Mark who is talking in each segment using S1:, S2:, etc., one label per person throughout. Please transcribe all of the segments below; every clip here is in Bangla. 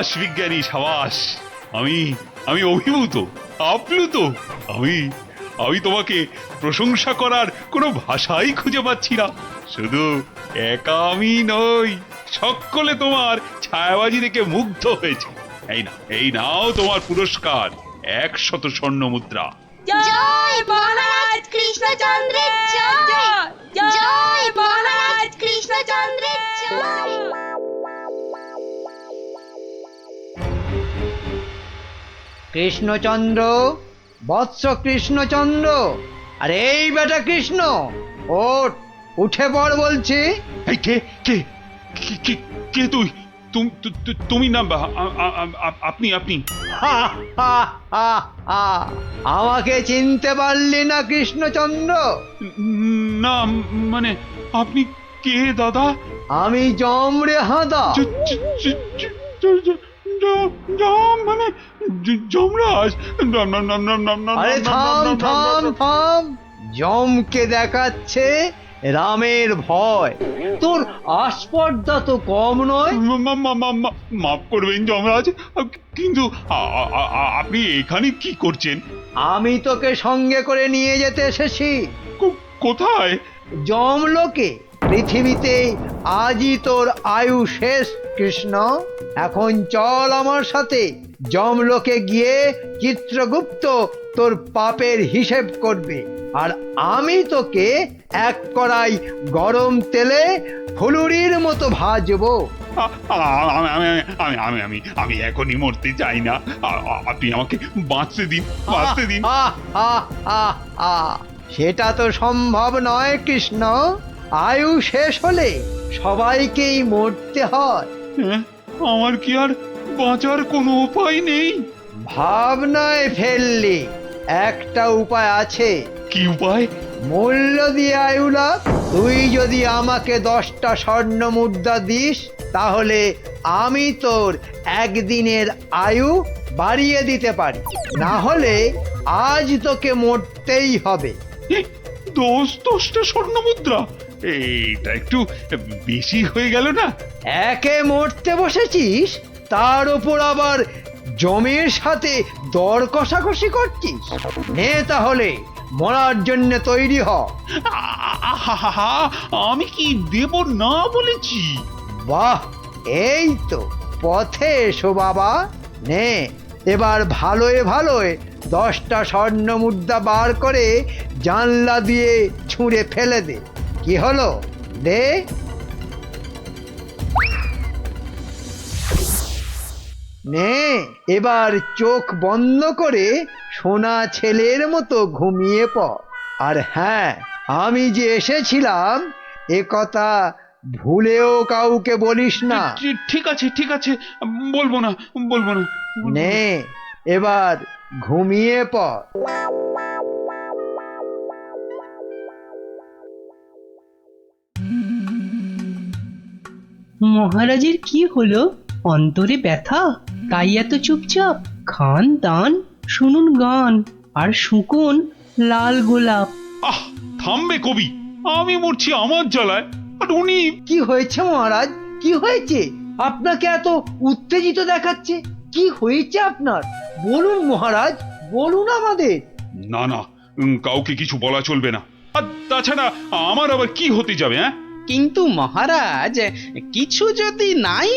S1: বিজ্ঞানী সাবাস। আমি আমি অভিভূত, আপ্লুত। আমি আমি তোমাকে প্রশংসা করার কোনো ভাষাই খুঁজে পাচ্ছি না। শুধু একা আমি নই, সকলে তোমার ছায়াবাজি দেখে মুগ্ধ হয়েছে। এই নাও তোমার পুরস্কার, 100 স্বর্ণ মুদ্রা।
S2: জয় মহারাজ কৃষ্ণচন্দ্রের জয়, জয় মহারাজ কৃষ্ণচন্দ্রের জয়।
S3: কৃষ্ণচন্দ্র, বৎস কৃষ্ণচন্দ্র, আরে এই বেটা কৃষ্ণ, ওঠ, উঠে পড় বলছি।
S1: এই কে কে কে কে- কে তুই? তুমি না আপনি আপনি
S3: হা, হা, হা, হা। আমাকে চিনতে পারলি না কৃষ্ণচন্দ্র?
S1: না, মানে আপনি কে দাদা?
S3: আমি জম রে হাঁদা।
S1: জ- জ- জ- জ- জ- জ- মানে যমরাজ।
S3: আরে থাম থাম থাম, জমকে দেখাচ্ছে রামের ভয়। তোর আস্পর্ধা তো কম নয়।
S1: মাফ করবেন যমরাজ, কিন্তু আপনি এখানে কি করছেন?
S3: আমি তোকে সঙ্গে করে নিয়ে যেতে এসেছি
S1: কোথায়?
S3: যমলোকে। পৃথিবীতে আজই তোর আয়ু শেষ কৃষ্ণ। এখন চল আমার সাথে, যমলোকে গিয়ে চিত্রগুপ্ত তোর পাপের হিসেব করবে, আর আমি তোকে এক কড়াই গরম তেলে ফুলুরির মতো ভাজবো।
S1: আমি আমি আমি আমি আমি আমি এখনই মরতে চাই না। আপনি আমাকে বাঁচতে দিন, বাঁচতে দিন।
S3: আহ, আহ, আহ, আহ। সেটা তো সম্ভব নয় কৃষ্ণ। আয়ু শেষ হলে সবাইকেই মরতে হয়।
S1: হ্যাঁ, আমার কি আর বাঁচার কোনো উপায় নেই?
S3: ভাবনায় ফেললি, একটা উপায় আছে।
S1: কি উপায়?
S3: মূল্য দিয়ে আয়ু লাভ। তুই যদি আমাকে 10টা স্বর্ণ মুদ্রা দিস, তাহলে আমি তোর একদিনের আয়ু বাড়িয়ে দিতে পারি। না হলে আজ তোকে মরতেই হবে।
S1: 10টা স্বর্ণ মুদ্রা, এটা একটু বেশি হয়ে গেল না?
S3: একে মরতে বসেছিস, তার উপর আবার জমির সাথে দর কষাকষি করছিস। নে তাহলে, মরার জন্য তৈরি হ।
S1: আহা, আমি কি দেব না বলেছি?
S3: বাহ, এই তো পথে এসো বাবা। নে, এবার ভালোয় ভালোয় 10টা স্বর্ণ মুদ্রা বার করে জানলা দিয়ে ছুঁড়ে ফেলে দে। কি হলো, দে। নে, এবার চোখ বন্ধ করে সোনা ছেলের মতো ঘুমিয়ে পড়। আর হ্যাঁ, আমি যে এসেছিলাম এ কথা ভুলেও কাউকে বলিস না।
S1: ঠিক আছে, ঠিক আছে, বলবো না, বলবো না।
S3: নে, এবার ঘুমিয়ে পড়।
S4: মহারাজের কি হলো? অন্তরে ব্যথা, তাই এত চুপচাপ? খান দান, শুনুন গান, আর শুকুন লাল গোলাপ।
S1: আহ, থামবে কবি, আমি মরছি আমার জ্বালায়, আর উনি।
S3: কি হয়েছে মহারাজ? কি হয়েছে? আপনাকে এত উত্তেজিত দেখাচ্ছে। কি হয়েছে আপনার? বলুন মহারাজ, বলুন আমাদের।
S1: না না, কাউকে কিছু বলা চলবে না। আর তাছাড়া আমার আবার কি হতে যাবে? হ্যাঁ,
S5: কিন্তু মহারাজ, কিছু যদি নাই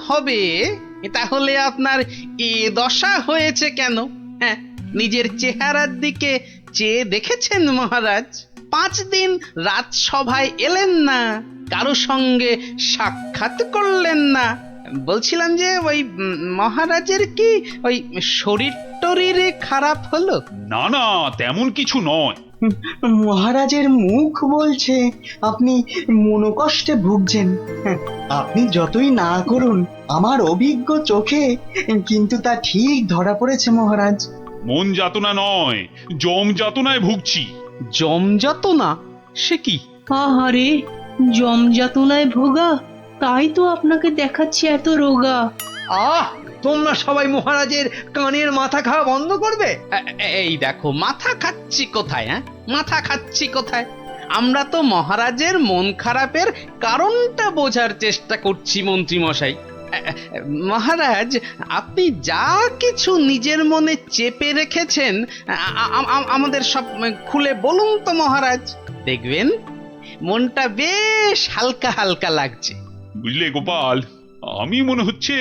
S5: হবে, তাহলে আপনার এ দশা হয়েছে কেন? হ্যাঁ, নিজের চেহারার দিকে চেয়ে দেখেছেন মহারাজ? 5 দিন রাজসভায় এলেন না, কারো সঙ্গে সাক্ষাৎ করলেন না। বলছিলাম যে ওই মহারাজের কি ওই শরীর টরীরে খারাপ হলো?
S1: না না, তেমন কিছু নয়।
S6: মহারাজের মুখ বলছে আপনি মনোকষ্টে ভুগছেন। আপনি যতই না করুন, আমার অভিজ্ঞ চোখে কিন্তু তা ঠিক ধরা পড়েছে মহারাজ।
S1: মন যাতনা নয়, জম যাতনায় ভুগছি।
S5: জমযাতনা? সে কি?
S4: আহারে, জমযাতনায় ভোগা, তাই তো আপনাকে দেখাচ্ছে এত রোগা।
S3: আহ, তোমরা সবাই মহারাজের কানের মাথা খাওয়া বন্ধ করবে।
S5: এই দেখো, মাথা খাচ্ছি কোথায়? হ্যাঁ, মাথা খাচ্ছি কোথায়? আমরা তো মহারাজের মন খারাপের কারণটা বোঝার চেষ্টা করছি মন্ত্রী মশাই। মহারাজ, আপনি যা কিছু নিজের মনে চেপে রেখেছেন আমাদের সব খুলে বলুন তো মহারাজ। দেখবেন মনটা বেশ হালকা হালকা লাগছে।
S1: বুঝলে গোপাল, আমি মনে হচ্ছে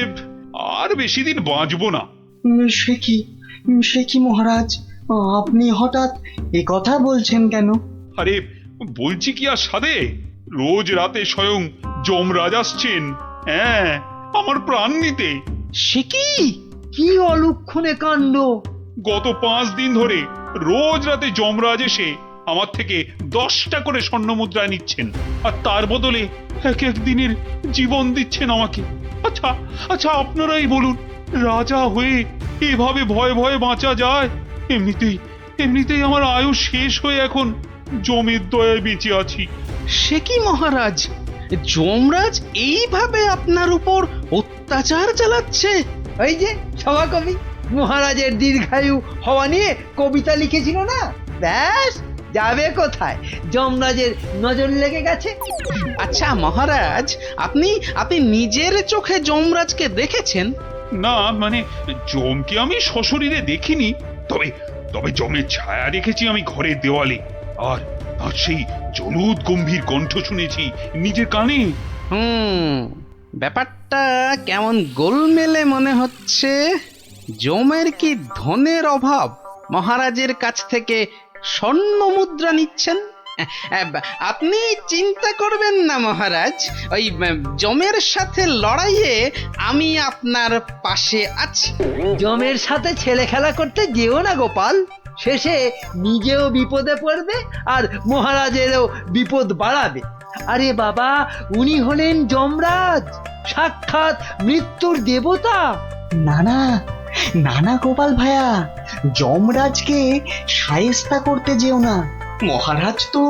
S1: আর বেশি দিন বাঁচবো না।
S6: সে কি মহারাজ, আপনি হঠাৎ এ কথা বলছেন কেন?
S1: আরে বলছি কি আর সাধে, রোজ রাতে স্বয়ং যমরাজ আসছেন, হ্যাঁ, আমার প্রাণ নিতে।
S5: সে কি?
S3: কি অলক্ষণে কাণ্ড!
S1: গত 5 দিন ধরে রোজ রাতে যমরাজ এসে আমার থেকে 10টা করে স্বর্ণ মুদ্রা নিচ্ছেন, আর তার বদলে এক এক দিনের জীবন দিচ্ছেন আমাকে। আচ্ছা আচ্ছা, আপনারাই বলুন, রাজা হয়ে এভাবে ভয়ে ভয়ে বাঁচা যায়? এমনিতেই আমার আয়ু শেষ হয়ে এখন জমের দয়ায় বেঁচে আছি।
S5: সে কি মহারাজ, যমরাজ এইভাবে আপনার উপর অত্যাচার চালাচ্ছে?
S3: ওই যে সভাকবি মহারাজের দীর্ঘায়ু হওয়া নিয়ে কবিতা লিখেছিল না, ব্যাস যাবে কোথায়, যমরাজের নজর লেগে গেছে।
S5: আচ্ছা মহারাজ, আপনি নিজের চোখে যমরাজকে দেখেছেন?
S1: না মানে, জমকে আমি সশরীরে দেখিনি, তবে জমের ছায়া রেখেছি আমি ঘরের দেওয়ালে, আর তার সেই জলুদ গম্ভীর কণ্ঠ শুনেছি নিজের কানে।
S5: ব্যাপারটা কেমন গোলমেলে মনে হচ্ছে। জমের কি ধনের অভাব মহারাজের কাছ থেকে স্বর্ণ মুদ্রা নিচ্ছেন? আপনি চিন্তা করবেন না মহারাজ, ওই জমের সাথে লড়াইয়ে আমি আপনার পাশে আছি।
S3: জমের সাথে ছেলে খেলা করতে যেও না গোপাল, শেষে নিজেও বিপদে পড়বে আর মহারাজেরও বিপদ বাড়াবে। আরে বাবা, উনি হলেন যমরাজ, সাক্ষাৎ মৃত্যুর দেবতা।
S6: না না গোপাল ভাইয়া, যমরাজকে শায়েস্তা করতে যেও না। মহারাজ তো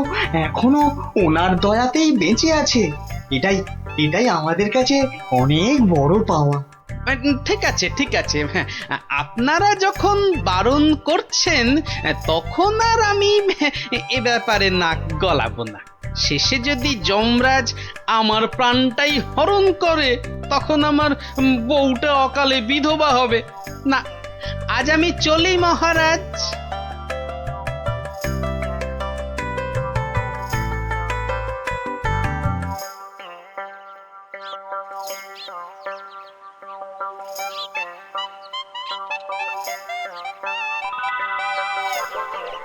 S6: এখনো ওনার দয়াতেই বেঁচে আছে, এটাই আমাদের কাছে অনেক বড় পাওয়া।
S5: ঠিক আছে, আপনারা যখন বারণ করছেন তখন আর আমি এ ব্যাপারে নাক গলাবো না। শেষে যদি যমরাজ আমার প্রাণটাই হরণ করে, তখন আমার বউটা অকালে বিধবা হবে না। আজ আমি চলি মহারাজ।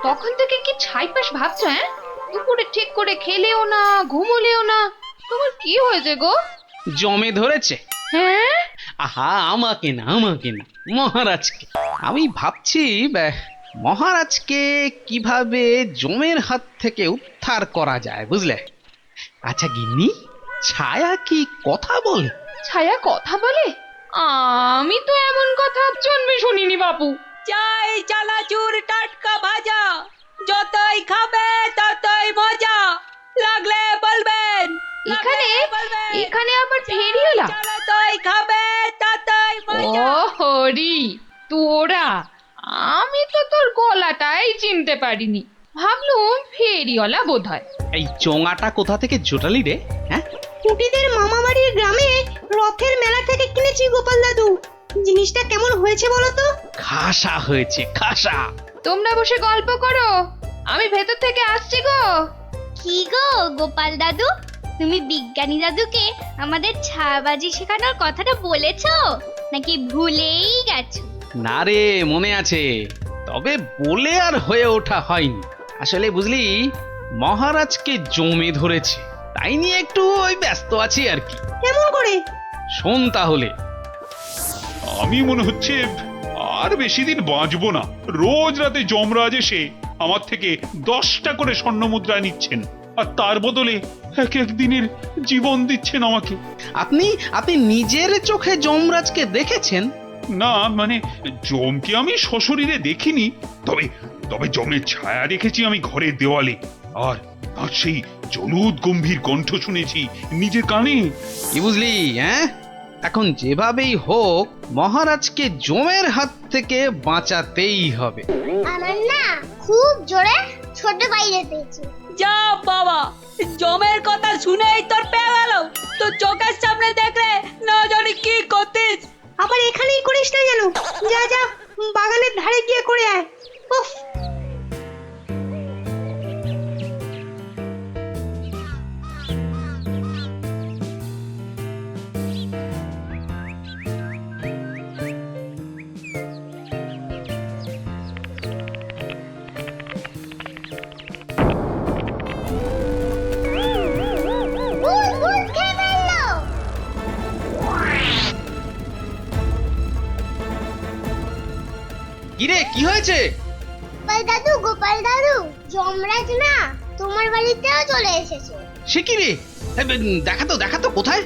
S2: তখন থেকে কি ছাইপাশ ভাবছো? হ্যাঁ, দুপুরে ঠিক করে খেলেও না, ঘুমোলেও না, তোমার কি হয়েছে গো?
S5: জমে ধরেছে।
S2: হ্যাঁ,
S5: আহা, আমাকে না মহারাজকে। আমি ভাবছি মহারাজকে কিভাবে জমের হাত থেকে উদ্ধার করা যায়, বুঝলে? আচ্ছা গিন্নি, ছায়া কি কথা বলে?
S2: ছায়া কথা বলে? আমি তো এমন কথা জন্মে শুনিনি বাপু।
S7: চাই চানাচুর টাটকা ভাজা, যতই খাবে ততই মজা, লাগলে বলবেন।
S2: এখানে আবার ফেরিওলা?
S7: যতই খাবে ততই মজা।
S2: ও হরি, তোরা! আমি তো তোর গলাটাই চিনতে পারিনি, ভাবলুম ফেরিওয়ালা বোধ হয়।
S5: এই চোঙাটা কোথা থেকে জোটালি রে? হ্যাঁ,
S8: কুটিদের মামাবাড়ির গ্রামে রথের মেলা থেকে কিনেছি গোপাল দাদু। জিনিসটা কেমন হয়েছে বলো তো?
S5: খাসা হয়েছে, খাসা।
S2: তোমরা বসে গল্প করো, আমি ভেতর থেকে আসছি গো।
S9: কি গো গোপাল দাদু, তুমি বিজ্ঞানী দাদুকে আমাদের ছায়াবাজি শেখানোর কথাটা বলেছো নাকি ভুলেই গেছো?
S5: না রে, মনে আছে, তবে বলে আর হয়ে ওঠা হয়নি। আসলে বুঝলি, মহারাজকে জমে ধরেছে, তাই নিয়ে একটু ওই ব্যস্ত আছি আর কি।
S8: কেমন করে?
S5: শোন তাহলে।
S1: আমি মনে হচ্ছে আর বেশি দিন বাঁচবো না। রোজ রাতে যমরাজ এসে আমার থেকে 10টা করে স্বর্ণ মুদ্রা নিচ্ছেন, আর তার বদলে এক এক দিনের জীবন দিচ্ছেন আমাকে।
S5: আপনি নিজের চোখে যমরাজকে দেখেছেন?
S1: না মানে, জমকে আমি সশরীরে দেখিনি, তবে জমের ছায়া রেখেছি আমি ঘরের দেওয়ালে, আর তার সেই জলুদ গম্ভীর কণ্ঠ শুনেছি নিজের কানে।
S5: কি বুঝলি? হ্যাঁ, এখন যেভাবেই হোক মহারাজকে জমের হাত থেকে বাঁচাতেই হবে।
S9: আমার না খুব জোরে ছোট বাইরে পেয়েছে।
S7: যা বাবা, জমের কথা শুনেই তোর পেয়ে গেল। তোর চোখের সামনে দেখলে না জানি কি করতিস।
S8: আবার এখানেই করিস না যেন। যা যা, বাগানের ধারে গিয়ে করে আয়। উফ,
S5: কিরে কি হয়েছে?
S9: গোপাল দাদু যমরাজ না তোমার বাড়িতেও চলে এসেছে।
S5: সে কি রে? দেখা তো কোথায়?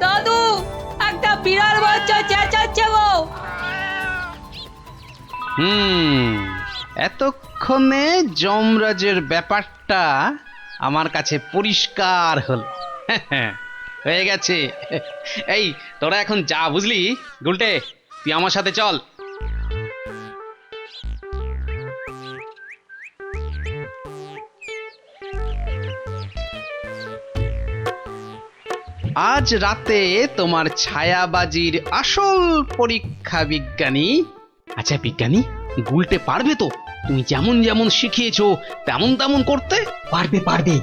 S7: দাদু, একটা বিড়াল বাচ্চা চেঁচাচ্ছে গো।
S5: এতক্ষণে যমরাজের ব্যাপারটা আমার কাছে পরিষ্কার হলো। হয়ে গেছে। এই তোরা এখন যা, বুঝলি? গুলটে, তুই আমার সাথে চল। আজ রাতে তোমার ছায়াবাজির আসল পরীক্ষা বিজ্ঞানী। আচ্ছা বিজ্ঞানী, গুলটে পারবে তো তুমি যেমন যেমন শিখিয়েছো তেমন তেমন করতে?
S6: পারবে পারবে,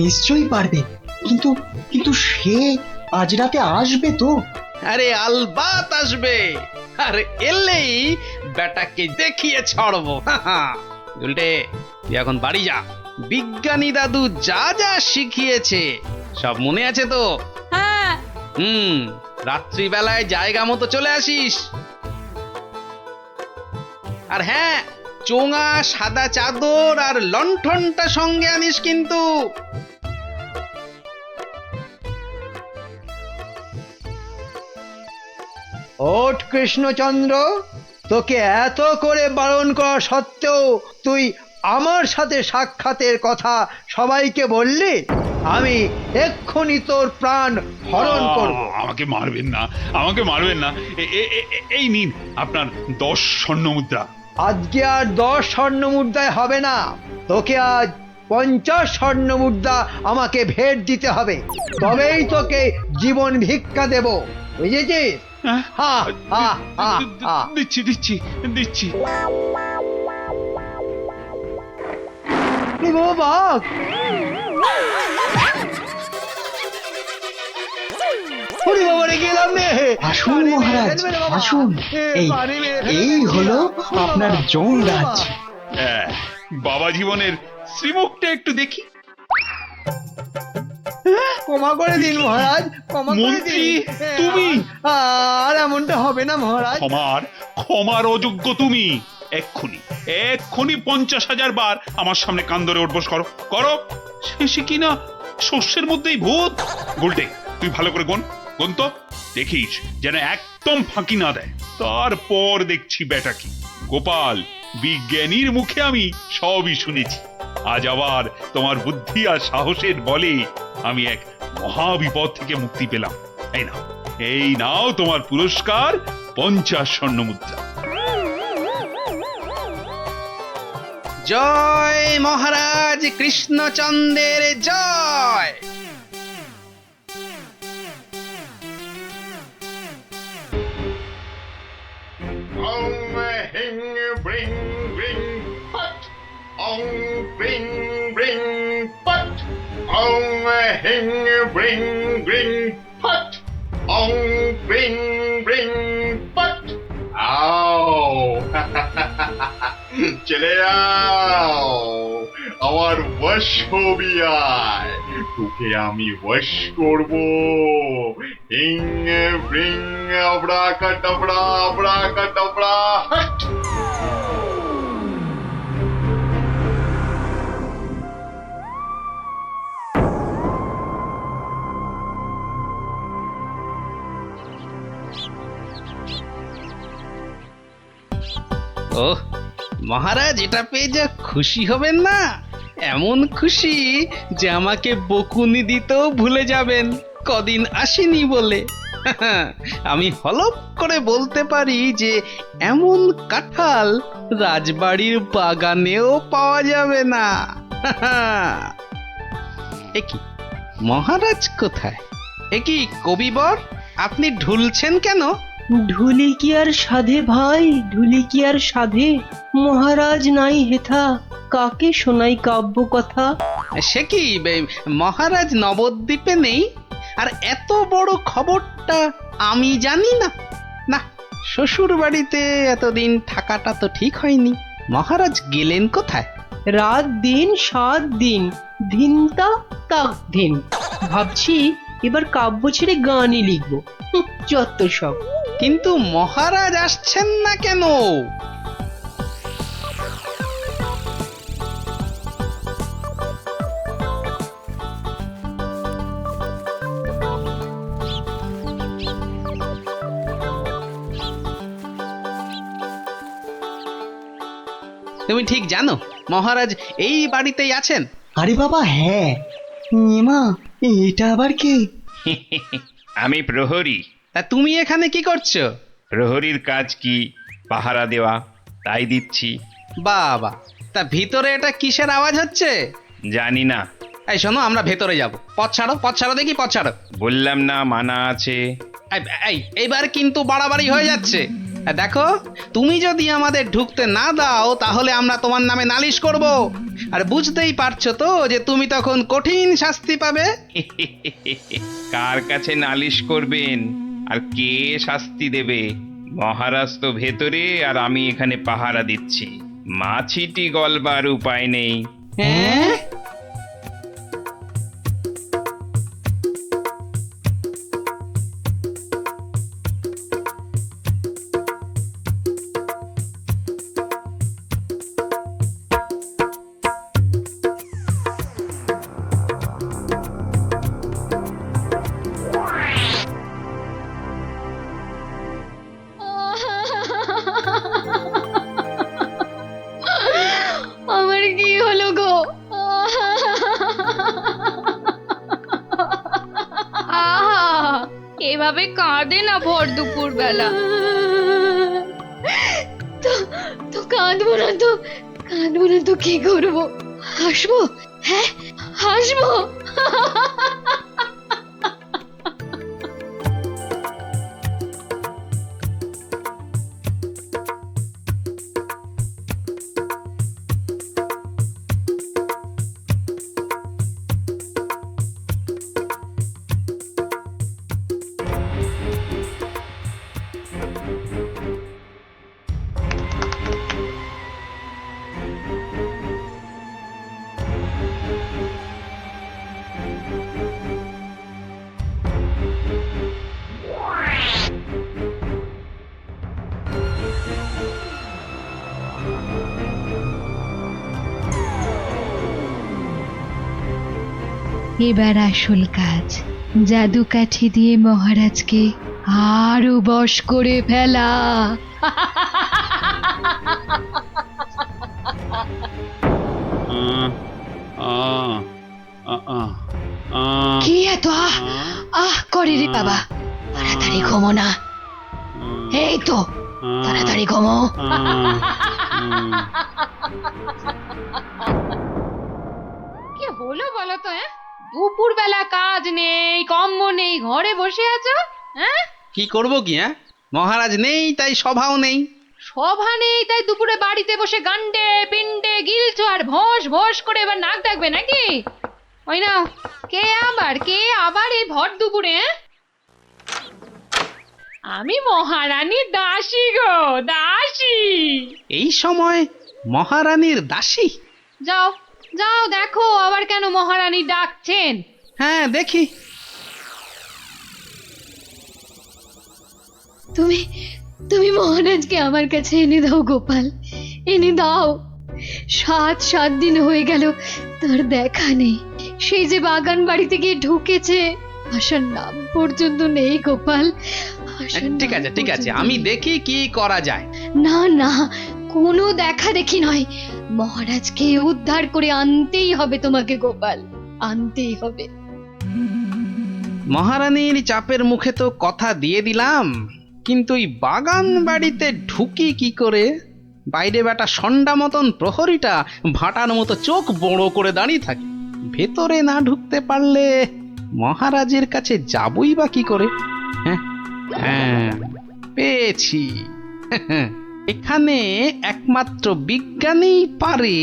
S6: নিশ্চয়ই পারবে। কিন্তু কিন্তু সে আজ রাতে আসবে তো?
S5: আরে আলবাত আসবে। আর এলেই বেটাকে দেখিয়ে ছাড়বো। গুলটে, তুই এখন বাড়ি যা। বিজ্ঞানী দাদু যা যা শিখিয়েছে সব মনে আছে তো?
S7: হ্যাঁ।
S5: রাত্রিবেলায় জায়গা মতো চলে আসিস। আর হ্যাঁ, চোঙা, সাদা চাদর আর লণ্ঠনটা সঙ্গে আনিস কিন্তু।
S3: ওঠ কৃষ্ণচন্দ্র, তোকে এত করে বারণ করা সত্ত্বেও তুই আমার সাথে সাক্ষাতের কথা সবাইকে বললি। আমি এক্ষুনি তোর প্রাণ হরণ করব।
S1: আমাকে মারবেন না, আমাকে মারবেন না। এই নিন আপনার 10 স্বর্ণ মুদ্রা।
S3: আজকে আর 10 স্বর্ণ মুদ্রায় হবে না, তোকে আজ 50 স্বর্ণ মুদ্রা আমাকে ভেট দিতে হবে, তবেই তোকে জীবন ভিক্ষা দেব, বুঝেছিস? হা হা হা হা।
S1: দিচ্ছি দিচ্ছি দিচ্ছি।
S3: ও বাঘ! ওরে বাবা রে, গেলাম রে।
S6: আসুন মহারাজ, আসুন। এই হলো আপনার যমরাজ।
S1: বাবা জীবনের শ্রীমুখটা একটু দেখি।
S3: ক্ষমা করে দিন মহারাজ, ক্ষমা করে
S1: মন্ত্রী,
S3: দিন।
S1: তুমি?
S3: আর এমনটা হবে না মহারাজ।
S1: ক্ষমার অযোগ্য তুমি। এক্ষুনি 50,000 বার আমার সামনে কান ধরে উঠবোস করো করো। শেষে কিনা শস্যের মধ্যেই ভূত। গুলটে, তুই ভালো করে গুন তো, দেখিস যেন একদম ফাঁকি না দেয়। তারপর দেখছি বেটা কি। গোপাল, বিজ্ঞানীর মুখে আমি সবই শুনেছি। আজ আবার তোমার বুদ্ধি আর সাহসের বলে আমি এক মহাবিপদ থেকে মুক্তি পেলাম। এই নাও তোমার পুরস্কার, 50 স্বর্ণ মুদ্রা।
S5: জয় মহারাজ কৃষ্ণচন্দ্রের জয়।
S10: চলে যাও, আমার বশ হবি আয়, তোকে আমি বশ করব। হিং ব্রিং আবড়া কাটাবড়া আবড়া কাটাবড়া হট।
S5: ওহ, মহারাজ এটা পেয়ে যা খুশি হবেন না, এমন খুশি যে আমাকে বকুনি দিতেও ভুলে যাবেন কদিন আসেনি বলে। আমি হলপ করে বলতে পারি যে এমন কাঁঠাল রাজবাড়ির বাগানেও পাওয়া যাবে না। একি মহারাজ কোথায়? একি কবিবর, আপনি ঢুলছেন কেন?
S4: ঢুলি কি আর সাধে ভাই, ঢুলি কি আর সাধে? মহারাজ নাই হেথা, কাকে শোনাই কাব্য কথা?
S5: সে কি মহারাজ নবদ্বীপে নেই আর এত বড় খবরটা আমি জানি না? না, শ্বশুর বাড়িতে এতদিন থাকাটা তো ঠিক হয়নি। মহারাজ গেলেন কোথায়?
S4: রাত দিন 7 দিন, ধিনতা তাক ধিন। ভাবছি এবার কাব্য ছেড়ে গানই লিখবো। যত সব।
S5: কিন্তু মহারাজ আসছেন না কেন? তুমি ঠিক জানো মহারাজ এই বাড়িতেই আছেন?
S6: আরে বাবা হ্যাঁ, এমা এটা আবার কে?
S11: আমি প্রহরী।
S5: তা তুমি এখানে কি করছো?
S11: প্রহরীর কাজ কি? পাহারা দেওয়া, তাই দিচ্ছি।
S5: বাবা, তা ভিতরে এটা কিসের আওয়াজ হচ্ছে?
S11: জানি না।
S5: এই শোনো, আমরা ভেতরে যাব। পথ ছাড়ো, পথ ছাড়ো দেখি, পথ ছাড়ো।
S11: বললাম না মানা আছে।
S5: এইবার কিন্তু বাড়াবাড়ি হয়ে যাচ্ছে। দেখো, তুমি যদি আমাদের ঢুকতে না দাও তাহলে আমরা তোমার নামে নালিশ করব, আর বুঝতেই পারছো তো যে তুমি তখন কঠিন শাস্তি পাবে।
S11: কার কাছে নালিশ করবেন আর কে শাস্তি দেবে? মহারাজ তো ভেতরে আর আমি এখানে পাহারা দিচ্ছি। মাছিটি গলবার উপায় নেই।
S5: হ্যাঁ,
S2: আমার কি হলো গো? আহা, এভাবে কাঁদে না ভর দুপুর বেলা। তো কাঁদবো না তো, কাঁদবো না তো কি করবো? হাসবো? হ্যাঁ হাসবো। এবার আসল কাজ, জাদু কাঠি দিয়ে মহারাজকে আরো বশ করে ফেলা। কি এত আহ করে রে বাবা? তাড়াতাড়ি ঘুমো না। এই তো, তাড়াতাড়ি ঘুমো। কি হলো বলো তো? দুপুর বেলা কাজ নেই, কম্ম নেই, ঘরে বসে আছো? হ্যাঁ,
S5: কি করব কি? মহারাজ নেই তাই সভাও নেই।
S2: সভা নেই তাই দুপুরে বাড়িতে বসে গান্ডে পিন্ডে গিলছো আর ভোস ভোস করে এবার নাক ডাকবে নাকি? ওই না, কে আবার এই ভর দুপুরে? আমি মহারানীর দাসী গো, দাসী।
S5: এই সময় মহারানীর দাসী?
S2: যাও যাও দেখো আবার কেন মহারানী ডাকছেন।
S5: হ্যাঁ দেখি।
S2: তুমি মহারাজকে আমার কাছে এনে দাও গোপাল, এনে দাও। 7 দিন হয়ে গেল তার দেখা নেই। সেই যে বাগান বাড়িতে গিয়ে ঢুকেছে, আসার নাম পর্যন্ত নেই গোপাল।
S5: ঠিক আছে, ঠিক আছে, আমি দেখি কি করা যায়।
S2: না না, কোনো দেখা দেখি নয়, মহারাজকে উদ্ধার করে আনতেই হবে তোমাকে গোপাল, আনতেই হবে।
S5: মহারানীর চাপের মুখে তো কথা দিয়ে দিলাম, কিন্তু এই বাগান বাড়িতে ঢুকি কি করে? বাইরে বেটা সন্ডা মতন প্রহরীটা ভাটার মতো চোখ বড় করে দাঁড়িয়ে থাকে। ভেতরে না ঢুকতে পারলে মহারাজের কাছে যাবই বা কি করে? হ্যাঁ হ্যাঁ, পেয়েছি। এখানে একমাত্র বিজ্ঞানীই পারে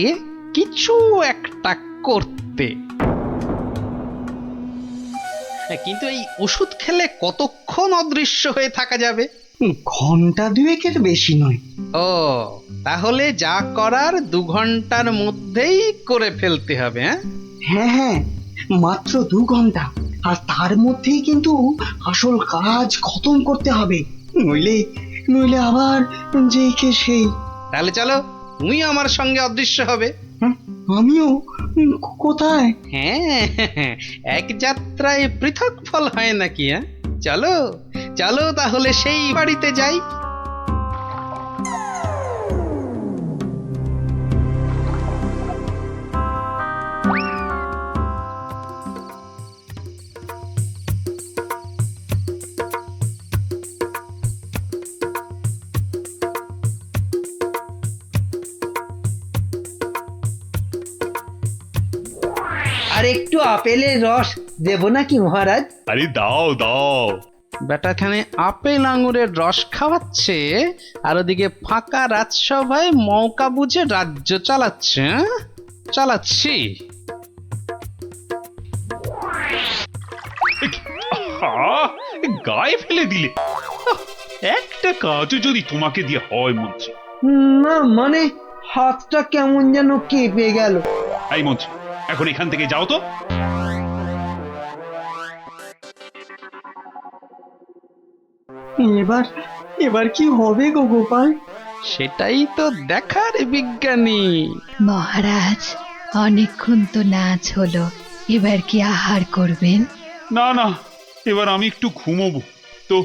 S5: কিছু একটা করতে। কিন্তু এই ওষুধ খেলে কতক্ষণ অদৃশ্য হয়ে থাকা যাবে?
S6: ঘন্টা দুয়েকের বেশি নয়।
S5: ও, তাহলে যা করার 2 ঘন্টার মধ্যেই করে ফেলতে হবে।
S6: হ্যাঁ হ্যাঁ, মাত্র 2 ঘন্টা, আর তার মধ্যেই কিন্তু আসল কাজ খতম করতে হবে, নইলে নইলে আবার যেই কে সেই।
S5: তাহলে চলো, তুমি আমার সঙ্গে অদৃশ্য হবে।
S6: হ্যাঁ, আমিও? কোথায়?
S5: হ্যাঁ, এক যাত্রায় পৃথক ফল হয় নাকি? চলো চলো তাহলে সেই বাড়িতে যাই।
S3: আর একটু আপেলের রস দেব নাকি মহারাজ?
S1: আরে দাও দাও।
S5: বেটাখানে আপেল আঙুরের রস খাওয়াচ্ছে, আর ওদিকে ফাঁকা রাজসভায় মৌকা বুঝে রাজ্য চালাচ্ছে। চালাচ্ছি।
S1: গায়ে ফেলে দিলে। একটা কাজও যদি তোমাকে দিয়ে হয় মন্ত্রী।
S3: না মানে হাতটা কেমন যেন কেঁপে গেল।
S1: এই মন্ত্রী, এখন এখান থেকে যাও তো।
S6: এবার এবার কি হবে গো গোপাল?
S5: সেটাই তো দেখার বিজ্ঞানী।
S2: মহারাজ, অনেকক্ষণ তো নাচ হলো, এবার কি আহার করবেন?
S1: না না, এবার আমি একটু ঘুমোবো। তো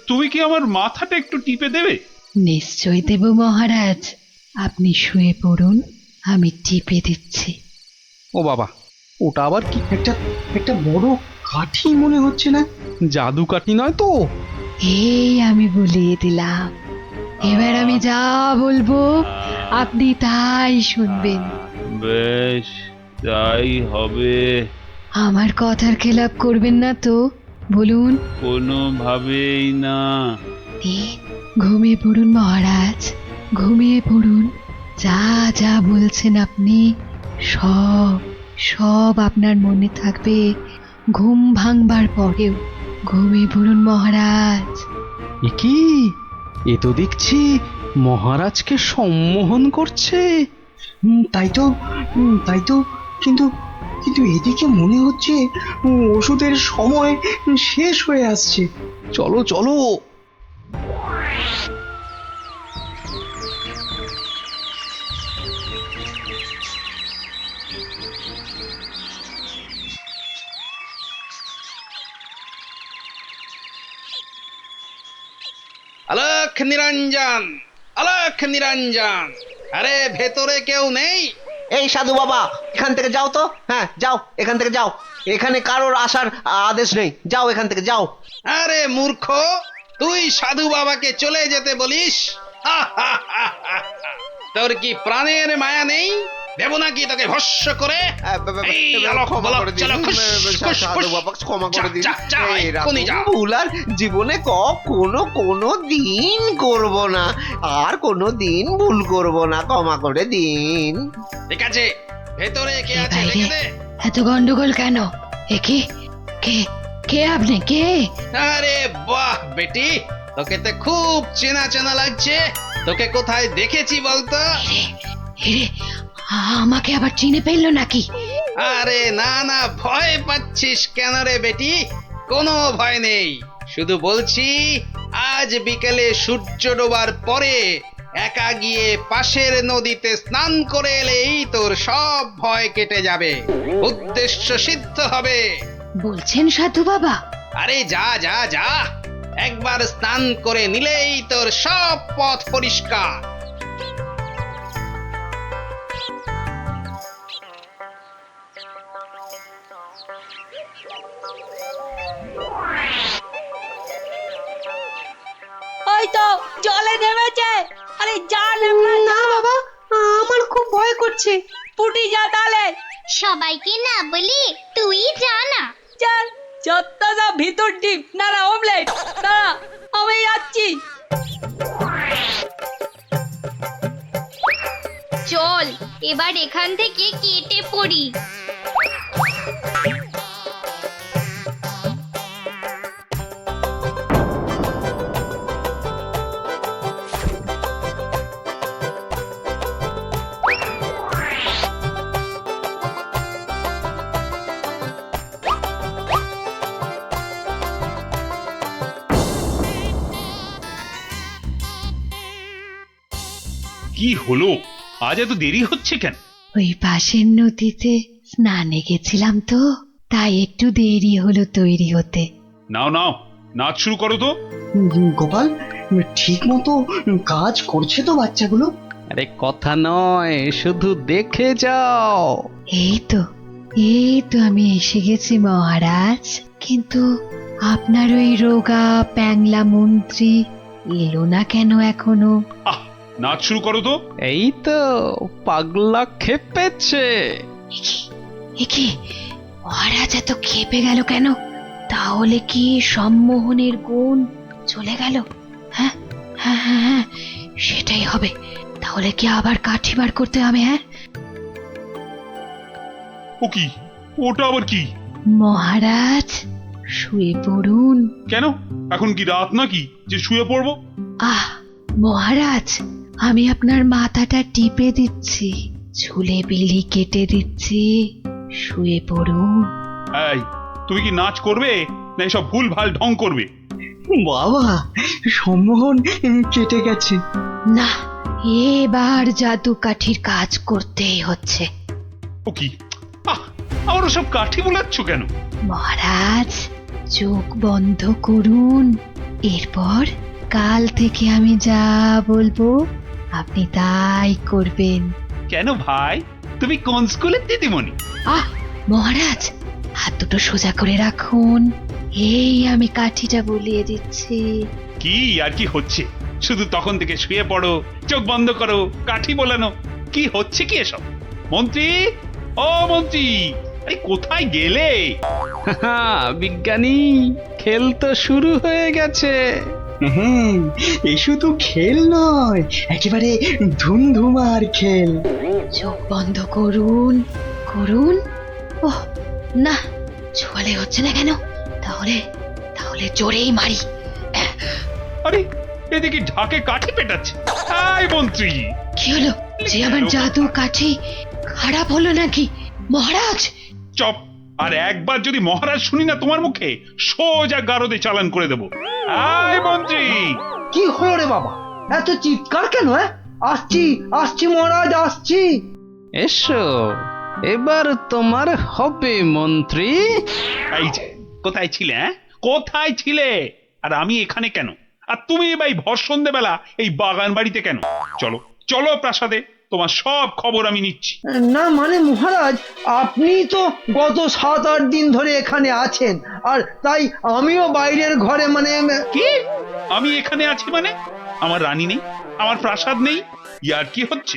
S1: তুমি কি আমার মাথাটা একটু টিপে দেবে?
S2: নিশ্চয় দেব মহারাজ, আপনি শুয়ে পড়ুন, আমি টিপে দিচ্ছি।
S5: ও বাবা, ওটা আবার কি?
S6: একটা বড় কাঠি মনে হচ্ছে না?
S5: জাদু কাঠি নয় তো?
S2: এই আমি বলিয়ে দিলাম, এবার আমি যা বলবো আপনি তাই শুনবেন।
S1: বেশ, তাই হবে।
S2: আমার কথার খেলাপ করবেন না তো, বলুন।
S1: কোনোভাবেই না।
S2: ঘুমিয়ে পড়ুন মহারাজ, ঘুমিয়ে পড়ুন। যা যা বলছেন আপনি সব সব আপনার মনে থাকবে ঘুম ভাঙবার পরেও। ঘুমিয়ে পড়ুন মহারাজ।
S5: কি? এ তো দেখছি মহারাজকে সম্মোহন করছে।
S6: তাই তো, কিন্তু কিন্তু এদিকে মনে হচ্ছে ওষুধের সময় শেষ হয়ে আসছে।
S5: চলো চলো। আলোক নিরঞ্জন, আলোক নিরঞ্জন, আরে ভেতরে কেউ নেই?
S12: এই সাধু বাবা, এখান থেকে যাও তো। হ্যাঁ যাও, এখান থেকে যাও, এখানে কারোর আসার আদেশ নেই, যাও এখান থেকে যাও।
S5: আরে মূর্খ, তুই সাধু বাবাকে চলে যেতে বলিস? তোর কি প্রাণের মায়া নেই? দেব নাকি তোকে ভস্য করে?
S12: ভুল আর জীবনে কোনো দিন করব না, আর কোনো দিন ভুল করব না, ক্ষমা করে দিন।
S5: ঠিক আছে, ভেতরে কে আছে
S2: বাইরে
S5: দেখে দে।
S2: এত গন্ডগোল কেন? কে কে আপনি? কে?
S5: আরে বাহ বেটি, তোকে তো খুব চেনা চেনা লাগছে। তোকে কোথায় দেখেছি বলতো?
S2: আমাকে আবার চিনে ফেললো নাকি?
S5: আরে না না, ভয় পাচ্ছিস কেন রে বেটি? কোনো ভয় নেই, শুধু বলছি আজ বিকেলে সূর্য ডোবার পরে একা গিয়ে পাশের নদীতে স্নান করে এলেই তোর সব ভয় কেটে যাবে, উদ্দেশ্য সিদ্ধ হবে।
S2: বলছেন সাধু বাবা?
S5: আরে যা যা যা, একবার স্নান করে নিলেই তোর সব পথ পরিষ্কার।
S7: ওই তো জলে নেমেছে। আরে যা নেমলা
S8: না বাবা, আমার খুব ভয় করছে।
S7: পুটি যা তাহলে।
S9: সবাইকে না বলি তুই যা না।
S7: চল যত সব ভিতর ডিপ না অমলেট না, আমি যাচ্ছি।
S9: চল এবার এখান থেকে কেটে পড়ি।
S1: কি হলো, আজ এত দেরি হচ্ছে কেন?
S2: ওই পাশের নদীতে স্নানে গেছিলাম তো, তাই একটু দেরি হলো তৈরি হতে।
S1: নাও নাও, নাচ শুরু করো তো।
S6: গোপাল, ঠিক মতো কাজ করছে তো বাচ্চাগুলো?
S5: আরে কথা নয়, শুধু দেখে যাও।
S2: এই তো আমি এসে গেছি মহারাজ, কিন্তু আপনার ওই রোগা প্যাংলা মন্ত্রী এলো না কেন এখনো?
S1: আহ, নাচ শুরু করো তো।
S5: এই তো পাগলা খেপেছে।
S2: কি মহারাজ এত খেপে গেল কেন? তাহলে কি সম্মোহনের গুণ চলে গেল? হ্যাঁ হ্যাঁ হ্যাঁ হ্যাঁ, সেটাই হবে। তাহলে কি আবার কাঠি বার করতে হবে? হ্যাঁ,
S1: ও কি, ওটা আবার কি?
S2: মহারাজ শুয়ে পড়ুন।
S1: কেন, এখন কি রাত নাকি যে শুয়ে পড়বো?
S2: আহ মহারাজ, আমি আপনার মাথাটা টিপে দিচ্ছি, ঝুলে বিলি কেটে দিচ্ছি, শুয়ে পড়ুন।
S1: এই, তুমি কি নাচ করবে না এসব ভুল ভাল ঢং করবে?
S6: বাবা, সম্মোহন কেটে গেছে।
S2: না, এবার জাদু কাঠির কাজ করতেই হচ্ছে।
S1: ও কি, আবার সব কাঠি বোলাচ্ছ কেন?
S2: মহারাজ চোখ বন্ধ করুন, এরপর কাল থেকে আমি যা বলবো আপনি তাই করবেন।
S1: কেন ভাই, তুমি কোন স্কুলের দিদিমণি?
S2: আহ মহারাজ, হাত দুটো সোজা করে রাখুন, এই আমি কাঠিটা বলিয়ে দিচ্ছি।
S1: কি আর কি হচ্ছে, শুধু তখন থেকে শুয়ে পড়ো, চোখ বন্ধ করো, কাঠি বোলানো, কি হচ্ছে কি এসব? মন্ত্রী, ও মন্ত্রী, এই কোথায় গেলে?
S5: বিজ্ঞানী, খেল তো শুরু হয়ে গেছে।
S6: হুম, এই শুধু খেল নয়, একেবারে ধুমধুমার খেল।
S2: চোখ বন্ধ করুন করুন। ওহ না, ছোয়ালে হচ্ছে না কেন? তাহলে তাহলে জোরেই মারি।
S1: আরে, এদিকে ঢাকে কাঠি পেটাচ্ছে। এই মন্ত্রী,
S2: কি হলো? যে আমার জাদু কাঠি খারাপ হলো নাকি মহারাজ?
S1: চপ, আর একবার যদি মহারাজ শুনি না তোমার মুখে, সোজা গারদে চালান করে দেবো। এই মন্ত্রী,
S3: কি হলো রে বাবা, এত চিৎকার কেন? আসছি আসছি মহারাজ, আসছি।
S5: এসো, এবার তোমার হবে মন্ত্রী।
S1: এই যে, কোথায় ছিলে? কোথায় ছিলে? আর আমি এখানে কেন? আর তুমি ভাই ভর সন্ধ্যেবেলা এই বাগান বাড়িতে কেন? চলো চলো প্রাসাদে, তোমার সব খবর আমি নিচ্ছি।
S3: না মানে মহারাজ, আপনি তো গত 7-8 দিন ধরে এখানে আছেন, আর তাই আমিও বাইরের ঘরে মানে।
S1: কি, আমি এখানে আছি মানে? আমার রানী নেই, আমার প্রাসাদ নেই? ইয়ার কি হচ্ছে?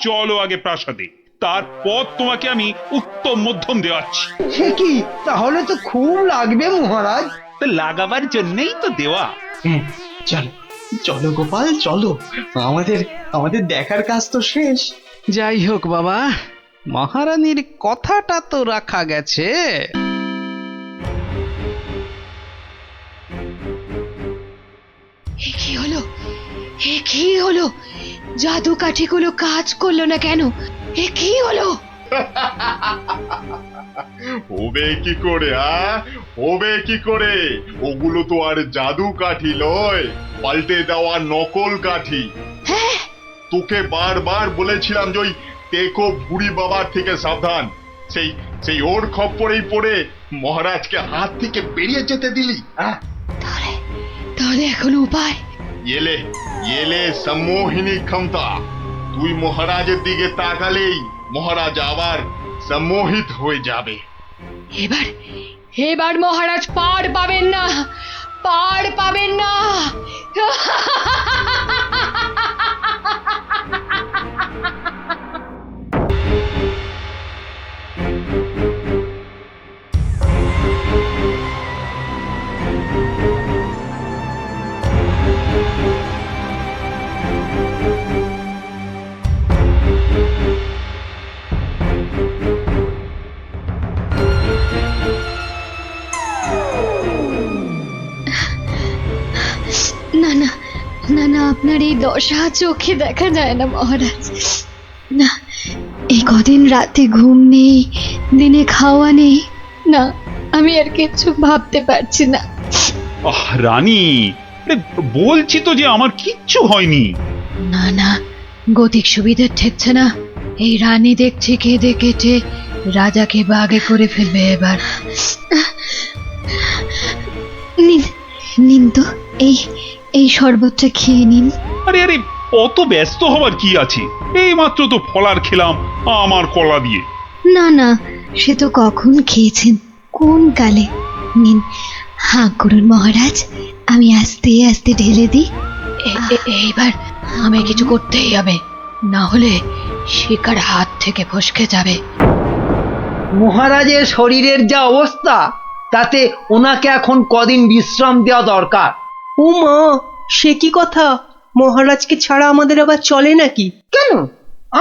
S1: চলো আগে প্রাসাদে, তারপর তোমাকে আমি উত্তম মধ্যম দেওয়াচ্ছি।
S3: সে কি, তাহলে তো খুব লাগবে মহারাজ।
S1: তো লাগাবার জন্যই তো দেওয়া।
S6: হ্যাঁ, চলো চলো গোপাল, চলো, আমাদের আমাদের দেখার কাজ তো শেষ।
S5: যাই হোক বাবা, মহারানীর কথাটা তো রাখা গেছে।
S2: এ কি হলো? এ কি হলো? জাদু কাঠিগুলো কাজ করলো না কেন? এ কি হলো?
S10: হবে কি করে? হবে কি করে? ওগুলো তো আর জাদু কাঠি লয়, পাল্টে দেওয়া নকল কাঠি।
S2: হ্যাঁ,
S10: তোকে বারবার বলেছিলাম যে ওই টেকো বুড়ি বাবার থেকে সাবধান। সেই সেই ওর খপ্পরেই পড়ে মহারাজকে হাত থেকে বেরিয়ে যেতে দিলি।
S2: তাহলে তাহলে এখন উপায়?
S10: এলে এলে সম্মোহিনী ক্ষমতা। তুই মহারাজের দিকে তাকালেই মহারাজ আবার सम्मोहित হয়ে যাবে।
S2: এবার এবার মহারাজ পার পাবেন না, পার পাবেন না। না না না না, আপনার এই দশা চোখে দেখা যায় না মহারাজ। না, এই কদিন রাতে ঘুম নেই, দিনে খাওয়া নেই। না, আমি আর কিছু ভাবতে পারছি না।
S1: রানী, আরে বলছি তো যে আমার কিচ্ছু হয়নি।
S2: না না, গতিক সুবিধে ঠেকছে না। এই রানী দেখছি কেঁদে কেটে রাজাকে বাগে করে ফেলবে এবার। নিন নিন তো, এই এই শরবতটা খেয়ে নিন।
S1: আরে আরে, অত ব্যস্ত হবার কি আছে? এই মাত্র তো ফলার খেলাম আমার কলা দিয়ে।
S2: না না, সে তো কখন খেয়েছেন, কোন কালে। নিন, হাঁ করুন মহারাজ, আমি আস্তে আস্তে ঢেলে দিই। এইবার আমায় কিছু করতেই হবে, না হলে শিকার হাত থেকে ফসকে যাবে।
S3: মহারাজের শরীরের যা অবস্থা, তাতে ওনাকে এখন কদিন বিশ্রাম দেওয়া দরকার।
S4: ও মা, সে কি কথা? মহারাজকে ছাড়া আমাদের আবার চলে নাকি?
S3: কেন,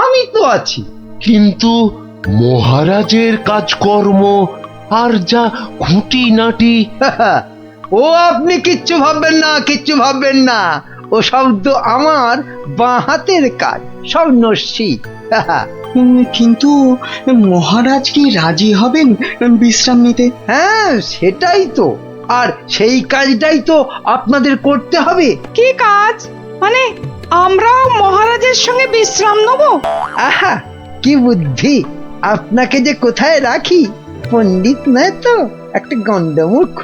S3: আমি তো আছি।
S13: কিন্তু মহারাজের কাজকর্ম আর যা খুঁটিনাটি,
S3: ও আপনি কিচ্ছু ভাববেন না, কিচ্ছু ভাববেন না। ও সব তো আমার বাঁ হাতের কাজ, সব নস্যি।
S6: কিন্তু মহারাজ কি রাজি হবেন বিশ্রাম নিতে?
S3: হ্যাঁ, সেটাই তো। আর সেই কাজটাই তো আপনাদের করতে হবে।
S8: কি কাজ? মানে আমরাও মহারাজের সঙ্গে বিশ্রাম নেব?
S3: আহা, কি বুদ্ধি! আপনাকে যে কোথায় রাখি, পণ্ডিত নয় তো, একটা গন্ডমূর্খ।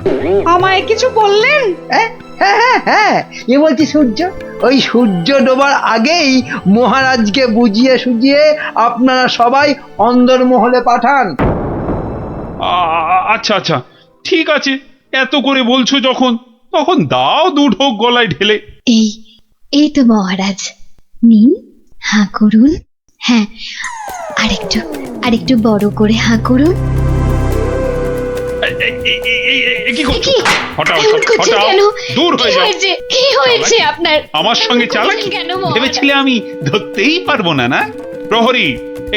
S8: আমায় কিছু বললেন?
S3: হ্যাঁ হ্যাঁ হ্যাঁ, এ বলছি সূর্য, ওই সূর্য ডোবার আগেই মহারাজকে বুঝিয়ে সুঝিয়ে আপনারা সবাই অন্দরমহলে পাঠান।
S1: আচ্ছা আচ্ছা, ঠিক আছে, এত করে বলছো যখন, তখন দাও দু ঢোক গলায় ঢেলে।
S2: এই এই তো মহারাজ, নিন, হাঁ করুন। হ্যাঁ, আরেকটু আরেকটু বড় করে হাঁ করুন।
S1: কি করছো? হটাও,
S2: এমন করছেন
S1: হটাও,
S2: কেন?
S1: দূর হয়ে যাও।
S2: কি হয়েছে আপনার?
S1: আমার সঙ্গে চালাকি
S2: কেন মহারাজ?
S1: ভেবেছিলে আমি ধরতেই পারবো না? না প্রহরী,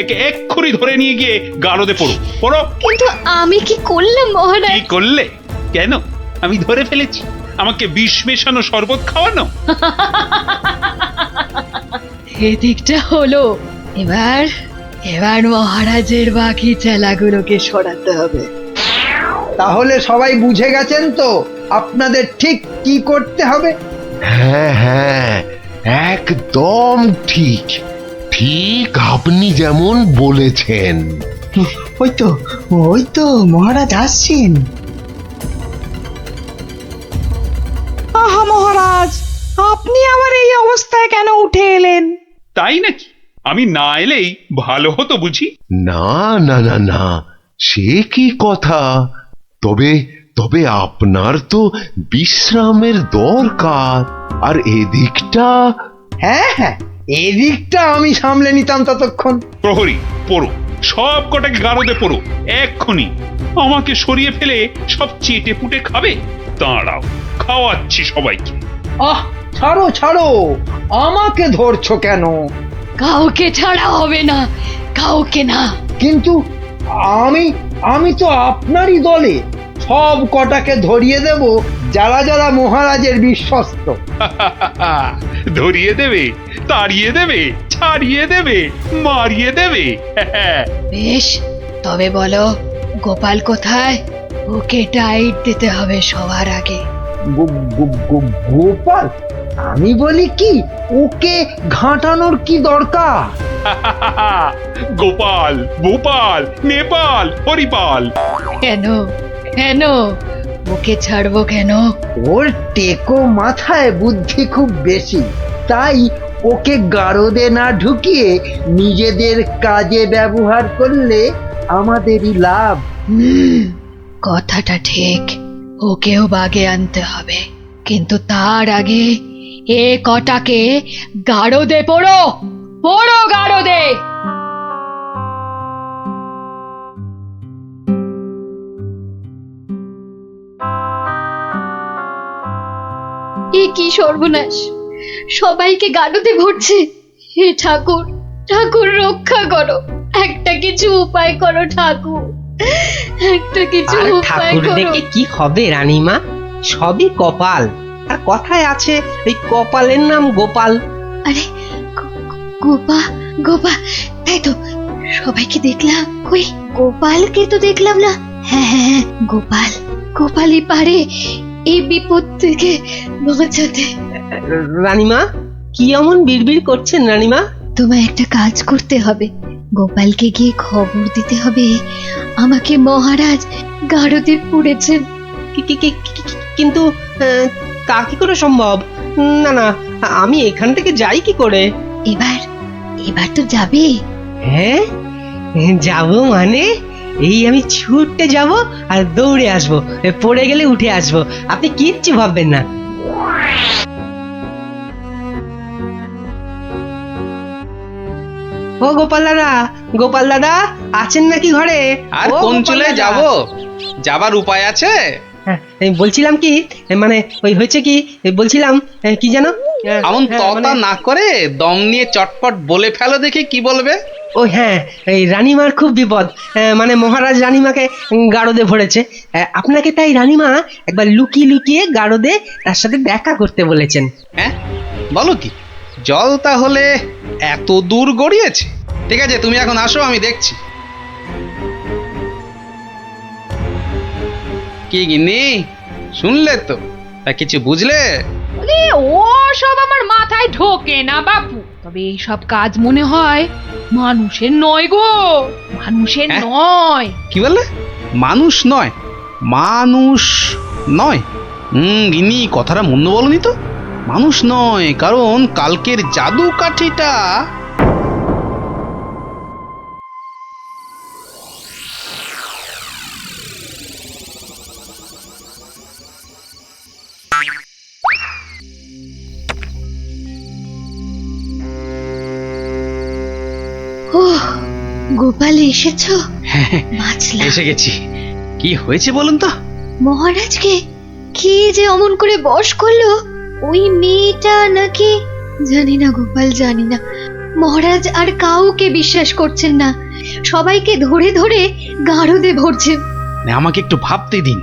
S1: একে এক্ষুনি ধরে নিয়ে গিয়ে গারদে পড়ো, পড়ো।
S2: কিন্তু আমি কি করলাম মহারাজ?
S1: কি করলে? কেন? আমি ধরে ফেলেছি। আমাকে বিষ মেশানো শরবত খাওয়ানো।
S2: এদিকটা হলো। এবার এবার মহারাজের বাকি চেলাগুলোকে সরাতে হবে।
S3: তাহলে সবাই বুঝে গেছেন তো আপনাদের ঠিক কি করতে হবে?
S13: হ্যাঁ হ্যাঁ, একদম ঠিক। ঠিক আপনি যেমন বলেছেন।
S6: ওই তো মহারাজ আসছেন।
S8: আহা মহারাজ, আপনি আবার এই অবস্থায় কেন উঠে এলেন?
S1: তাই নাকি? আমি না এলেই ভালো হতো বুঝি?
S13: না না না না, সে কি কথা। তবে তবে আপনার তো বিশ্রামের দরকার, আর এদিকটা।
S3: হ্যাঁ হ্যাঁ, এদিকটা আমি সামলে নিতাম ততক্ষণ।
S1: প্রহরী, পড়ো, সব কটাকে গারদে পড়ো এক্ষুনি। আমাকে সরিয়ে ফেলে সব চেটে পুটে খাবে? দাঁড়াও, খাওয়াচ্ছি সবাইকে।
S3: আহ, ছাড়ো ছাড়ো, আমাকে ধরছো কেন?
S2: কাউকে ছাড়া হবে না, কাউকে না।
S3: কিন্তু আমি আমি তো আপনারই দলে। সব কটাকে ধরিয়ে দেব, যারা যারা মহারাজের বিশ্বস্ত।
S1: ধরিয়ে দেবে, তাড়িয়ে দেবে, ছাড়িয়ে দেবে, মারিয়ে দেবে।
S2: বেশ, তবে বলো গোপাল কোথায়? ওকে টাইট দিতে হবে সবার আগে।
S3: গোপাল? আমি বলি কি, ওকে ঘাঁটানোর কি দরকার?
S1: গোপাল, ভূপাল, নেপাল, হরিপাল।
S2: কেন কেন ওকে ছাড়বো কেন?
S3: ওর টেকো মাথায় বুদ্ধি খুব বেশি, তাই ওকে গারদে না ঢুকিয়ে নিজেদের কাজে ব্যবহার করলে আমাদেরই লাভ।
S2: কথাটা ঠিক, ওকেও বাগে আনতে হবে, কিন্তু তার আগে এ কটাকে গারদে পড়ো, পড়ো গারদে। এ কি সর্বনাশ, সবাইকে গারদে ভরছে। হে ঠাকুর, ঠাকুর রক্ষা করো, একটা কিছু উপায় করো ঠাকুর, একটা কিছু
S14: আর
S2: উপায়
S14: ঠাকুর
S2: করো।
S14: দেখে কি হবে রানীমা, সবই কপাল। আর কথায় আছে ওই কপালের নাম গোপাল।
S2: আরে গোপা, গোপা, তাই তো, সবাইকে দেখলাম, কই গোপালকে তো দেখলাম না। হ্যাঁ হ্যাঁ হ্যাঁ, গোপাল, গোপালই পারে এই বিপদ থেকে বাঁচাতে।
S14: রানীমা কি এমন বিড়বিড় করছেন রানীমা?
S2: তোমায় একটা কাজ করতে হবে, গোপালকে গিয়ে খবর দিতে হবে আমাকে মহারাজ গারদে পুড়েছেন।
S14: কিন্তু তা কি করে সম্ভব? না না, আমি এখান থেকে যাই কি করে?
S2: এবার এবার তো যাবে।
S14: হ্যাঁ যাব মানে এই আমি ছুটতে যাব আর দৌড়ে আসবো, পড়ে গেলে উঠে আসবো, আপনি কিচ্ছু ভাববেন না। ও গোপাল দাদা, গোপাল দাদা আছেন নাকি ঘরে?
S5: আর
S14: ও
S5: কোন
S14: গোপাল
S5: চলে
S14: দাদা।
S5: যাব? যাবার উপায় আছে?
S14: হ্যাঁ, এই বলছিলাম কি, মানে ওই হয়েছে কি, এই বলছিলাম কি জানো,
S5: এমন
S14: হ্যাঁ,
S5: ততা
S14: মানে-
S5: না করে দম নিয়ে চটপট বলে ফেলো দেখি কি বলবে।
S14: ও হ্যাঁ, এই রানীমার খুব বিপদ, মানে মহারাজ রানীমাকে গারদে ভরেছে। আপনাকে তাই রানীমা একবার লুকিয়ে লুকিয়ে গারদে তার সাথে দেখা করতে বলেছেন।
S5: হ্যাঁ বলো কি, জল তাহলে এত দূর গড়িয়েছে? ঠিক আছে, তুমি এখন আসো, আমি দেখছি। কি গিন্নি, শুনলে তো? তা কিছু বুঝলে?
S7: ও সব আমার মাথায় ঢোকে না বাপু, তবে এই সব কাজ মনে হয় মানুষের নয় গো, মানুষের
S5: হ্যাঁ?
S7: নয়।
S5: কি বললে? মানুষ নয়? মানুষ নয়? গিন্নি কথাটা মন্দ বলনি তো। মানুষ নয়, কারণ কালকের জাদু কাঠিটা
S2: ও গোপাল এসেছো? বাঁচলাম।
S5: এসে গেছি। কি হয়েছে বলুন তো?
S2: মহারাজকে কি যে অমন করে বশ করলো ওই মেয়েটা নাকি, জানি না গোপাল, জানি না। মহারাজ আর কাউকে বিশ্বাস করছেন না, সবাইকে ধরে ধরে গারদে ভরছেন।
S5: না, আমাকে একটু ভাবতে দিন,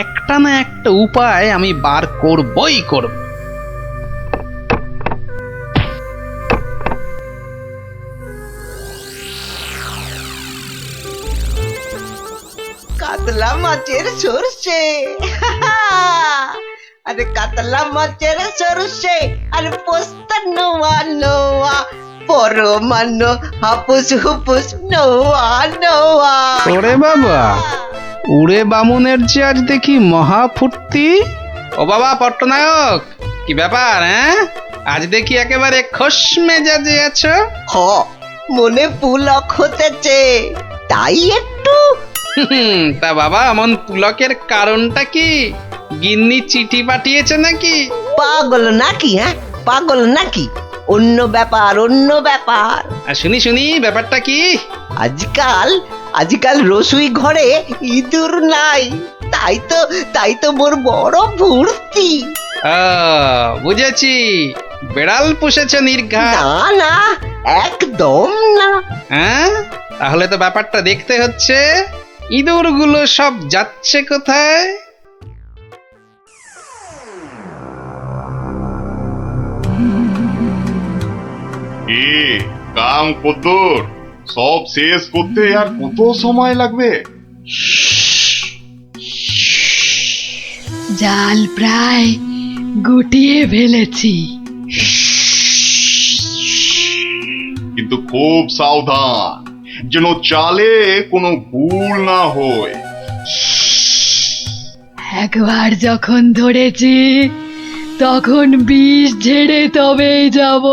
S5: একটা না একটা উপায় আমি বার করবই করব।
S12: কাতলা মাছের সরষে, আরে কাতলা মাছের সরষে, আর পোস্তা নোয়া নোয়া, পরমান্ন হাপুস হুপুস নোয়া নোয়া।
S5: ওরে বাবা, উড়ে বামুনের যে আজ দেখি মহা ফুর্তি। ও বাবা পট্টনায়ক, কি ব্যাপার? হ্যাঁ, আজ দেখি একেবারে খোশ মেজাজে আছো।
S12: হ, মনে পুলক হতেছে, তাই একটু।
S5: তা বাবা, এমন পুলকের কারণটা কি? গিন্নি চিঠি পাঠিয়েছে নাকি?
S12: পাগল নাকি? হ্যাঁ পাগল নাকি? অন্য ব্যাপার, অন্য ব্যাপার।
S5: আর শুনি শুনি, ব্যাপারটা কি?
S12: আজকাল রসুই ঘরে ইঁদুর নাই, তাই তো মোর বড় ফুর্তি।
S5: বুঝেছি, বেড়াল পুষেছে নির্ঘা।
S12: না না, একদম না।
S5: হ্যাঁ, তাহলে তো ব্যাপারটা দেখতে হচ্ছে। ইঁদুরগুলো সব যাচ্ছে কোথায়?
S10: এ কাম কদ্দুর, সব শেষ করতে আর কত সময় লাগবে?
S2: জাল প্রায় গুটিয়ে ফেলেছি।
S10: কিন্তু খুব সাবধান, যেন চালে কোনো ভুল না হয়।
S2: একবার যখন ধরেছি তখন বিষ ঝেড়ে তবেই যাব।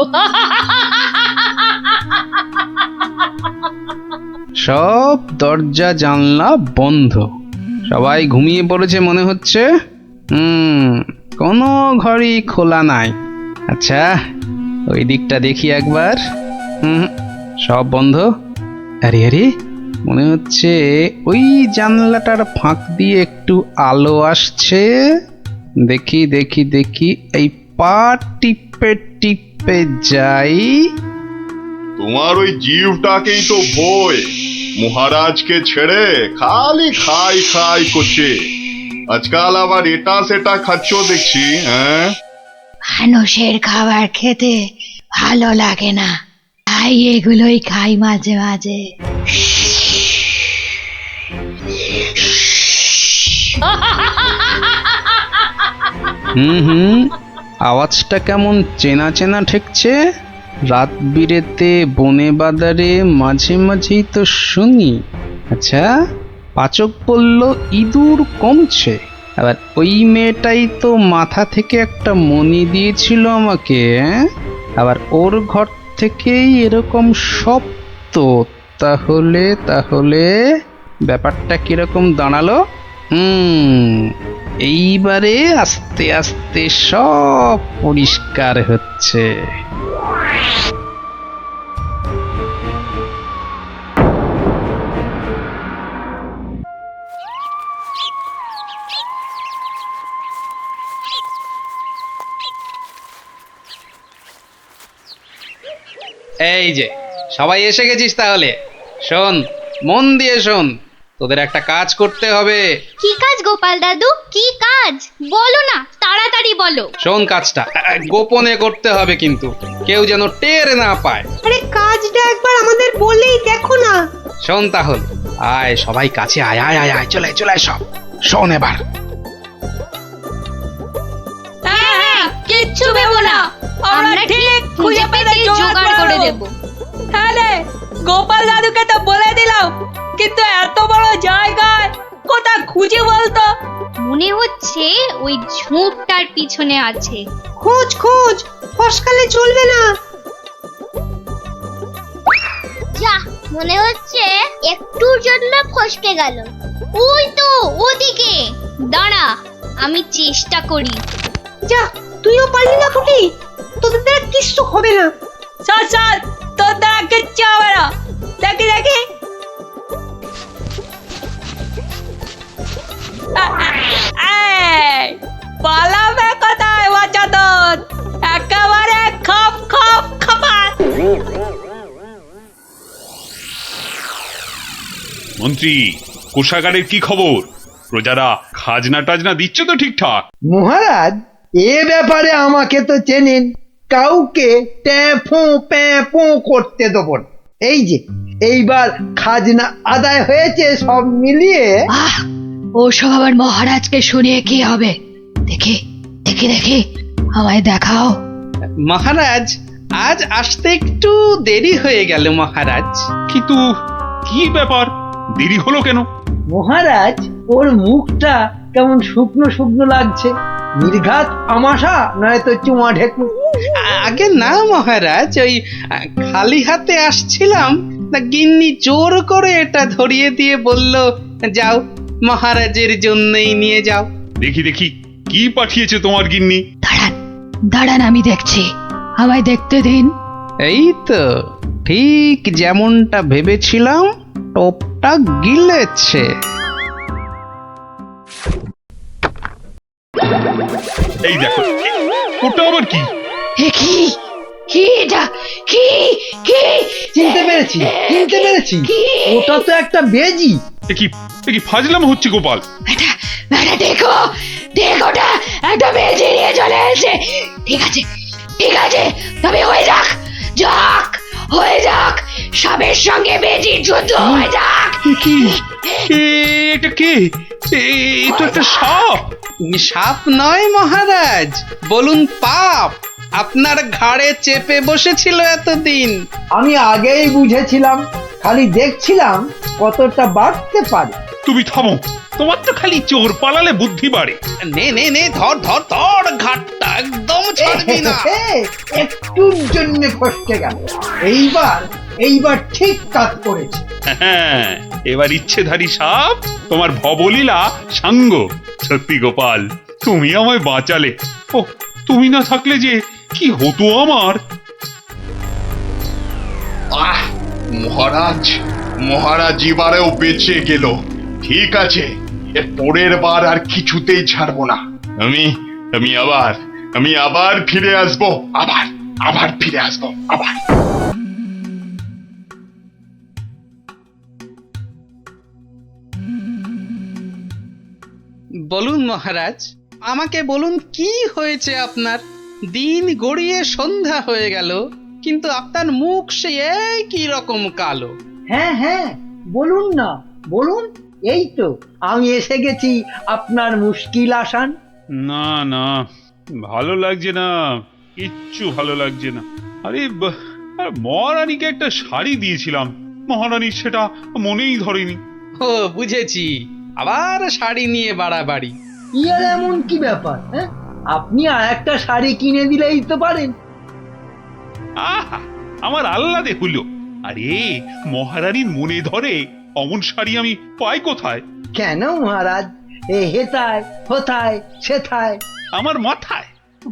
S5: সব দরজা জানলা বন্ধ, সবাই ঘুমিয়ে পড়েছে মনে হচ্ছে। কোনো ঘরই খোলা নাই। আচ্ছা, ওই দিকটা দেখি একবার। সব বন্ধ। আরে আরে, মনে হচ্ছে ওই জানলাটার ফাঁক দিয়ে একটু আলো আসছে। দেখি দেখি দেখি, এই পা টিপে টিপে যাই।
S10: তোমার ওই জিভটাকেই তো ভয়, মহারাজকে ছেড়ে খালি খাই খাই করছে। আজকাল আবার এটা সেটা খাচ্ছ দেখছি। হ্যাঁ,
S2: মানুষের খাবার খেতে ভালো লাগে না, তাই এগুলোই খাই মাঝে মাঝে।
S5: আওয়াজটা কেমন চেনা চেনা ঠেকছে। রাত বিরেতে বনে বাদারে মাঝে মাঝেই তো শুনি। আচ্ছা, পাচক বলল ইঁদুর কমছে, আবার ওই মেয়েটাই তো মাথা থেকে একটা মণি দিয়েছিল আমাকে। আবার ওর ঘর থেকেই এরকম শব্দ। তাহলে তাহলে ব্যাপারটা কিরকম দাঁড়ালো? এইবারে আস্তে আস্তে সব পরিষ্কার হচ্ছে। এই যে সবাই এসে গেছিস, তাহলে শোন, মন দিয়ে শোন, তোদের একটা কাজ করতে হবে।
S9: কি কাজ গোপাল দাদু, কি কাজ বলো না, তাড়াতাড়ি বলো।
S5: শোন, কাজটা গোপনে করতে হবে, কিন্তু কেউ যেন টের না পায়।
S8: আরে কাজটা একবার আমাদের বলেই দেখো না।
S5: শোন তাহলে, আয় সবাই কাছে আয় আয় আয় আয়, চলে চলে সব শোন এবার।
S7: হ্যাঁ, কিচ্ছু ভেবো না,
S9: আমরা ঠিক খুঁজে পেতে জোগাড় করে দেব।
S7: হ্যাঁ রে, গোপাল দাদুকে তো বলে দিলাম, কিন্তু এত বড় জায়গায় কোথা খুঁজে বলতো?
S9: মনে হচ্ছে ওই ঝোপটার পিছনে আছে।
S8: খোঁজ খোঁজ, ফসকালে চলবে না।
S9: যা, মনে হচ্ছে একটুর জন্য ফসকে গেল। ওই তো ওদিকে, দাঁড়া আমি চেষ্টা করি।
S8: যা, তুইও পারলি না ফুটি, তোদের দ্বারা কিচ্ছু হবে না।
S7: চল চল, তোর দ্বারা কিচ্ছু হবে না। দেখি দেখি, পালাবে কোথায় বাচ্চাদের? একেবারে খপ খপ খপাত।
S1: মন্ত্রী, কোষাগারের কি খবর? প্রজারা খাজনা টাজনা দিচ্ছে তো ঠিকঠাক?
S3: মহারাজ, এ ব্যাপারে আমাকে তো চেনেন, কাউকে ট্যাফো প্যাফো করতে দেবো না। এই যে এইবার খাজনা আদায় হয়েছে সব মিলিয়ে।
S2: ওসব আবার মহারাজকে শুনিয়ে কি হবে? দেখি দেখি দেখি, আমায় দেখাও।
S5: মহারাজ, আজ আসতে একটু দেরি হয়ে গেল মহারাজ।
S1: কিন্তু কি ব্যাপার, দেরি হলো কেন?
S3: মহারাজ, ওর মুখটা কেমন শুকনো শুকনো লাগছে। নির্ঘাত আমাশা নয়তো চুমা ঢেকু?
S5: আগে না মহারাজ, ওই খালি হাতে আসছিলাম, তা গিন্নি জোর করে এটা ধরিয়ে দিয়ে বলল, যাও মহারাজের জন্যই নিয়ে যাও।
S1: দেখি দেখি, কি পাঠিয়েছে তোমার গিন্নি?
S2: দাঁড়ান দাঁড়ান, আমি দেখছি, আমায় দেখতে দিন।
S5: এই তো ঠিক যেমনটা ভেবেছিলাম, টোপটা গিলেছে।
S1: এই দেখো, ওটা আবার কি?
S2: কি কি এটা? কি কি?
S3: চিনতে পেরেছি, চিনতে পেরেছি, ওটা তো একটা বেজি।
S1: এ কি ফাজলাম হচ্ছে গোপাল?
S2: দেখো দেখোটা, একটা বেজি নিয়ে চলে এসেছে। ঠিক আছে ঠিক আছে, তবে হয়ে যাক, যাক হয়ে যাক, সাপের সঙ্গে বেজির যুদ্ধ হয়ে যাক।
S1: কি এটা কে? এটা একটা সাপ।
S5: সাপ নয় মহারাজ, বলুন পাপ, আপনার ঘাড়ে চেপে বসেছিল এতদিন।
S3: আমি আগেই বুঝেছিলাম, খালি দেখছিলাম কতটা বাড়তে পারে।
S1: তুমি থামো, তোমার তো খালি চোর পালালে বুদ্ধি বাড়ে।
S5: নে নে নে, ধর ধর ধর, ঘাটটা একদম ছাড়বি না।
S3: একটুর জন্য ফসকে গেল। এইবার এইবার ঠিক কাজ করেছে।
S1: হ্যাঁ, এবার ইচ্ছেধারী সাপ তোমার ভবলীলা সাঙ্গ। সত্যি গোপাল, তুমি আমায় বাঁচালে। ও, তুমি না থাকলে যে কি হতো আমার।
S10: আহ, মহারাজ মহারাজ এবারেও বেঁচে গেল। ঠিক আছে, এর পরের বার আর কিছুতেই ছাড়বো না। আমি আবার ফিরে আসবো, আবার ফিরে আসবো, আবার।
S5: বলুন মহারাজ, আমাকে বলুন কি হয়েছে আপনার? দিন গড়িয়ে সন্ধ্যা হয়ে গেল, কিন্তু আপনার মুখ সে একই রকম কালো।
S3: হ্যাঁ হ্যাঁ, বলুন না, বলুন। এই তো আমি এসে গেছি আপনার মুশকিল আসান।
S1: না না, ভালো লাগছে না, কিচ্ছু ভালো লাগছে না। আরে মহারানীকে একটা শাড়ি দিয়েছিলাম, মহারানী সেটা মনেই ধরেনি।
S5: ও বুঝেছি, আবার শাড়ি নিয়ে বাড়াবাড়ি।
S3: কি আর এমন কি ব্যাপার? হ্যাঁ, আপনি আর একটা শাড়ি কিনে দিলেই তো পারেন।
S1: আহা, আমার আহ্লাদে হলো। আরে মহারানীর মনে ধরে অমন শাড়ি আমি পাই কোথায়?
S3: কেন মহারাজ, এ হেথায় হোথায় সেথায়?
S1: আমার মাথায়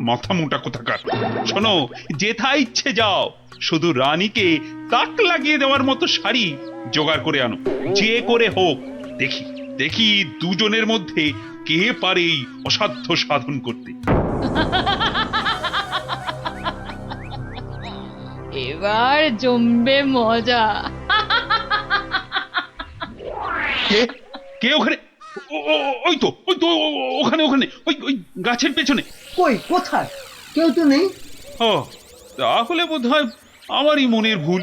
S1: মাথা মোটা কোথাকার। শোনো, যেথায় ইচ্ছে যাও, শুধু রানীকে তাক লাগিয়ে দেওয়ার মতো শাড়ি জোগাড় করে আনো, যে করে হোক। দেখি দেখি দুজনের মধ্যে কে পারে এই অসাধ্য সাধন করতে।
S7: এবার জমবে মজা।
S1: কে ওখানে? ওই তো ওখানে ওই গাছের পেছনে।
S3: কই, কোথায়? কেউ তো নেই।
S1: ও, তাহলে বোধহয় আমারই মনের ভুল।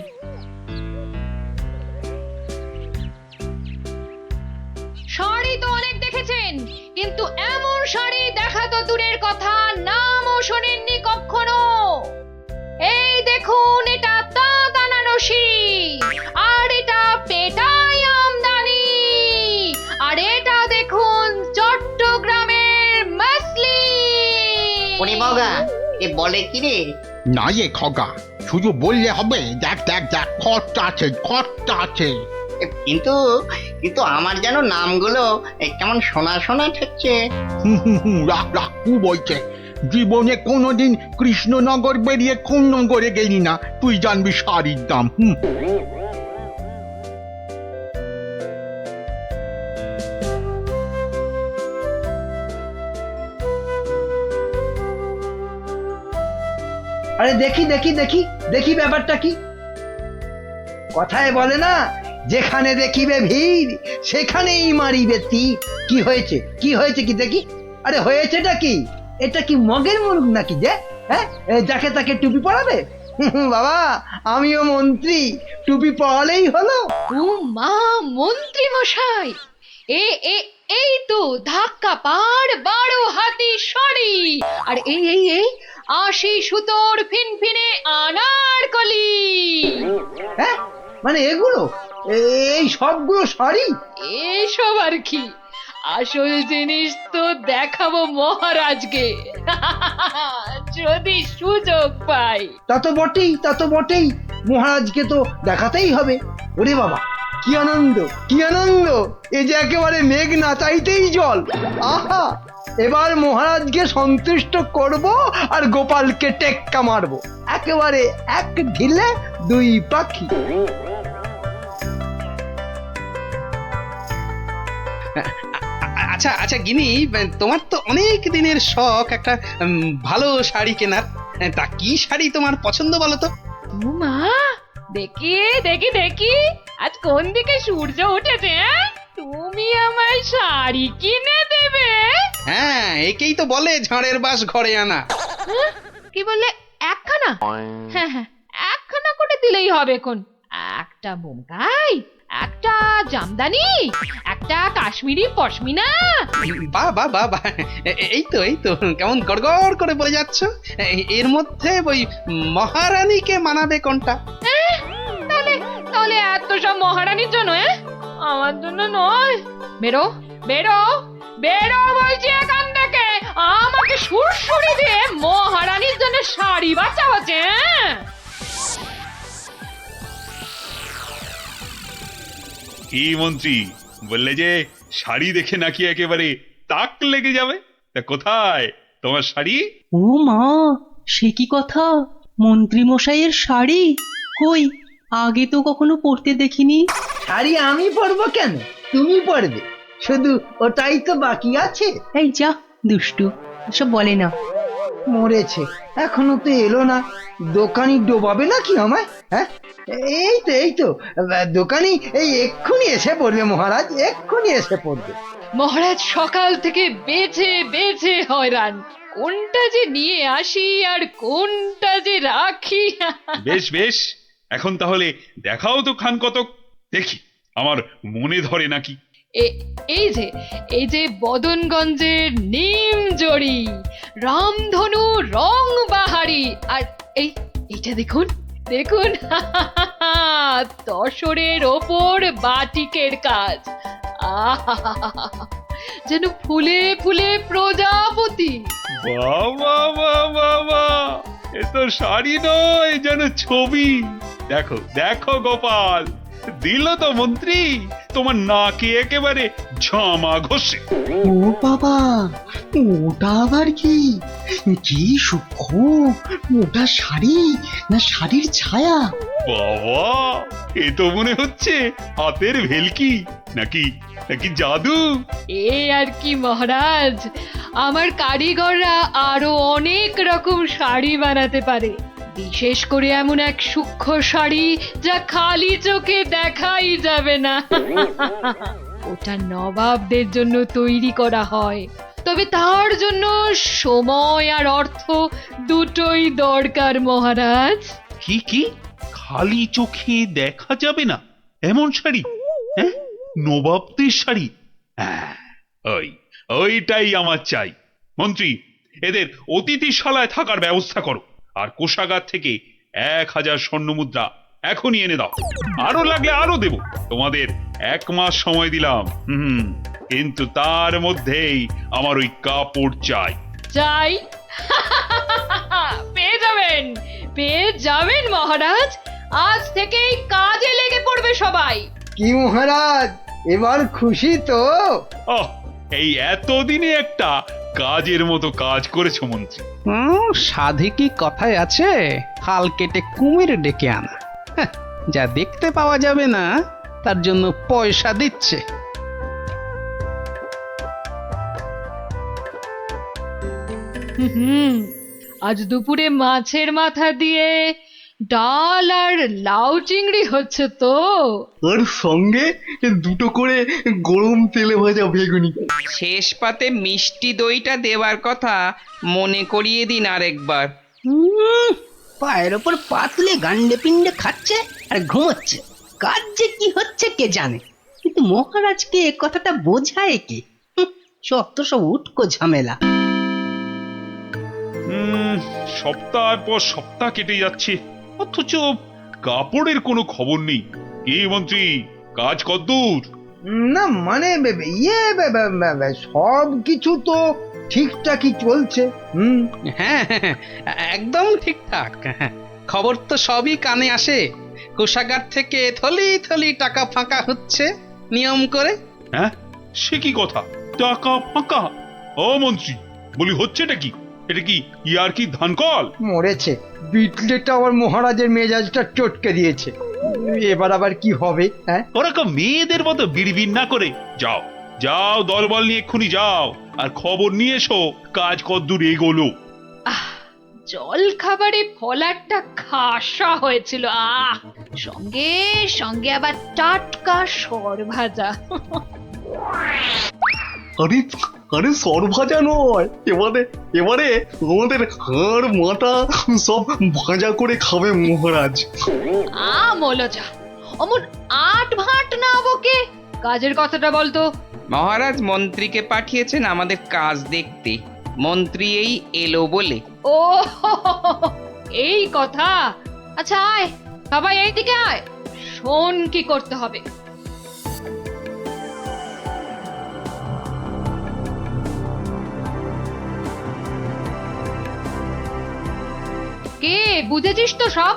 S7: শাড়ি তো অনেক দেখেছেন, কিন্তু এমন শাড়ি দেখা তো দূরের কথা, নামও শোনেননি কখনো। এই দেখুন, এটা তাঁত আনারসি, আর এটা পেটাই আমদানি, আর এটা দেখুন চট্টগ্রামের মসলিন।
S12: ওরে বাবা, এ বলে কি রে?
S15: না এ খগা, শুধু বললে হবে। দেখ দেখ দেখ, খরচা আছে, খরচা আছে।
S12: কিন্তু কিন্তু আমার যেন নামগুলো কেমন শোনা শোনা ঠেকছে।
S15: রাখ রাখ, কু বলছে। জীবনে কোনোদিন কৃষ্ণনগর বেরিয়ে কোন নগরে গেলি না, তুই জানবি শাড়ির দাম।
S3: আরে দেখি দেখি দেখি দেখি, ব্যাপারটা কি? কথায় বলে না, যেখানে দেখিবে ভিড় সেখানেই মারিবে তীর। কি হয়েছে, কি হয়েছে কি দেখি? আরে হয়েছেটা কি? এটা কি মগের মুলুক নাকি যে? হ্যাঁ, যাকে তাকে টুপি পরাবে? বাবা, আমিও মন্ত্রী, টুপি পরালেই হলো।
S7: ও মা, মন্ত্রী মশাই, এই তো ধাক্কা পাড় 12 হাতি শাড়ি, আর এই 80 সুতোর ফিনফিনে আনারকলি।
S3: হ্যাঁ, মানে এগুলো, এই সবগুলো শাড়ি?
S7: এসব আর কি, আসল জিনিস তো দেখাবো মহারাজকে, যদি সুযোগ পাই।
S3: তা তো বটেই, তা তো বটেই, মহারাজকে তো দেখাতেই হবে। ওরে বাবা, কি আনন্দ, কি আনন্দ! এ যে একেবারে মেঘ না চাইতেই জল। আহা, এবার মহারাজকে সন্তুষ্ট করব আর গোপালকে টেক্কা মারবো, একেবারে এক ঢিলে দুই পাখি।
S5: আচ্ছা আচ্ছা গিনি, তোমার তো অনেক দিনের শখ একটা ভালো শাড়ি কেনার। তা কি শাড়ি তোমার পছন্দ বলো তো?
S7: ও মা, দেখি দেখি দেখি, আজ কোন দিকে সূর্য উঠেছে? তুমি আমায় শাড়ি কিনে দেবে?
S5: হ্যাঁ, একেই তো বলে ঝাড়ের বাস ঘরে আনা।
S7: কি বললে, একখানা? হ্যাঁ হ্যাঁ, একখানা করে দিলেই হবে। কোন একটা বোমকাই, একটা জামদানি, একটা কাশ্মীরি পশমিনা।
S5: বাহ বাহ বাহ বাহ, এই তো কেমন গড়গড় করে বলে যাচ্ছ। এর মধ্যে ওই মহারানীকে মানাবে কোনটা?
S7: তাহলে এত সব মহারানীর জন্য? আমার জন্য নয়। বেরো বেরো বেরো বলছি এখান থেকে, আমাকে সুরসুরি দিয়ে মহারানীর জন্য শাড়ি বাঁচাচ্ছে।
S1: কি মন্ত্রী, বললে যে শাড়ি দেখে নাকি একেবারে তাক লেগে যাবে, তা কোথায় তোমার শাড়ি?
S4: ও মা, সে কি কথা! মন্ত্রী মশাইয়ের শাড়ি কই, আগে তো কখনো পরতে দেখিনি।
S3: শাড়ি আমি পরবো কেন, তুমি পরবে, শুধু ওটাই তো বাকি আছে।
S4: এই যা দুষ্টু, এসব বলে না।
S3: মরেছে, এখনো তো এলো না। দোকানি ডোবাবে নাকি আমায়? হ্যাঁ, এই তো দোকানি এই এক্ষুনি এসে পড়বে মহারাজ, এক্ষুনি এসে পড়বে।
S7: মহারাজ সকাল থেকে বেছে বেছে হয়রান, কোনটা যে নিয়ে আসি আর কোনটা যে রাখি।
S1: বেশ বেশ, এখন তাহলে দেখাও তো খান কতক, দেখি আমার মনে ধরে নাকি।
S7: এই যে বদনগঞ্জের নিম জড়ি, রামধনু রং বাহারি, আর এইটা দেখুন দেখুন, তসরের ওপর বাটিকের কাজ, যেন ফুলে ফুলে প্রজাপতি।
S1: বাবা বাবা বাবা, এ তো শাড়ি নয়, যেন ছবি। দেখো দেখো গোপাল, দিল তো মন্ত্রী তোমার নাকে একেবারে ঝামা ঘষে।
S6: ও বাবা, ওটা আবার কি? কি সূক্ষ্ম! ওটা শাড়ি না শাড়ির ছায়া?
S1: বাবা, এ তো মনে হচ্ছে হাতের ভেলকি, নাকি নাকি জাদু।
S7: এ আর কি মহারাজ, আমার কারিগররা আরো অনেক রকম শাড়ি বানাতে পারে, বিশেষ করে এমন এক সূক্ষ্ম শাড়ি যা খালি চোখে দেখাই যাবে না। ওটা নবাবদের জন্য তৈরি করা হয়, তবে তার জন্য সময় আর অর্থ দুটোই দরকার মহারাজ।
S1: কি কি খালি চোখে দেখা যাবে না এমন শাড়ি? হ্যাঁ, নবাবদের শাড়ি? হ্যাঁ, ওইটাই আমার চাই। মন্ত্রী, এদের অতিথিশালায় থাকার ব্যবস্থা করো, আর কোষাগার থেকে 1000 স্বর্ণ মুদ্রা এখনই এনে দাও। আরো লাগলে আরো দেব, তোমাদের 1 মাস সময় দিলাম। কিন্তু তার মধ্যেই আমার ওই কাপড় চাই।
S7: চাই? পেয়ে যাবেন মহারাজ, আজ থেকেই কাজে লেগে পড়বে সবাই।
S3: কি মহারাজ, এবার খুশি তো?
S1: এই এতদিনে একটা কাজের মতো কাজ করেছো মন্ত্রী।
S5: সাধে কি কথায় আছে, হাল কেটে কুমির ডেকে আনা। যা দেখতে পাওয়া যাবে না তার জন্য পয়সা দিচ্ছে।
S7: আজ দুপুরে মাছের মাথা দিয়ে ডাল আর লাউ চিংড়ি হচ্ছে তো,
S6: আর সঙ্গে 2টো করে গরম তেলে ভাজা বেগুনি।
S11: শেষ পাতে মিষ্টি দইটা দেওয়ার কথা মনে করিয়ে দিন আরেকবার।
S14: পায়ের ওপর পাতলে গান্ডে পিণ্ডে খাচ্ছে আর ঘুমোচ্ছে, কাজ যে কি হচ্ছে কে জানে। কিন্তু মহারাজকে এ কথাটা বোঝায় কি? সব উটকো ঝামেলা।
S1: সপ্তাহ পর সপ্তাহ কেটে যাচ্ছে, অথচ কাপড়ের কোনো খবর নেই। কি মন্ত্রী, কাজ কতদূর?
S3: না মানে সব কিছু তো ঠিকঠাকই চলছে।
S5: হ্যাঁ, একদম ঠিকঠাক। খবর তো সবই কানে আসে, কোষাগার থেকে থলি থলি টাকা ফাঁকা হচ্ছে নিয়ম করে।
S1: হ্যাঁ, সে কি কথা, টাকা ফাঁকা? ও মন্ত্রী, বলি হচ্ছেটা কি? এটা কি ইয়ার কি ধানকল?
S3: মরেছে, বিটলেটা আবার মহারাজের মেজাজটা চটকে দিয়েছে। এবার আবার কি হবে? হ্যাঁ,
S1: ওরকম মেয়েদের মতো বিড়বিড় না করে যাও যাও, দলবল নিয়ে এক্ষুনি যাও আর খবর নিয়ে এসো কাজ কতদূর এগোলো।
S7: জল খাবারে ফলারটা খাসা হয়েছিল, সঙ্গে সঙ্গে আবার টাটকা সর ভাজা।
S6: আরে সর ভাজা নয়, এবারে আমাদের হাড় মাথা সব ভাজা করে খাবে মহারাজ।
S7: মলজা, অমন আট ভাট না বকে কাজের কথাটা বলতো।
S11: মহারাজ মন্ত্রীকে পাঠিয়েছেন আমাদের কাজ দেখতে, মন্ত্রী এই এলো বলে।
S7: ও এই কথা, আচ্ছা আয় সবাই এইদিকে আয়, শোন কি করতে হবে। কে বুঝেছিস তো সব?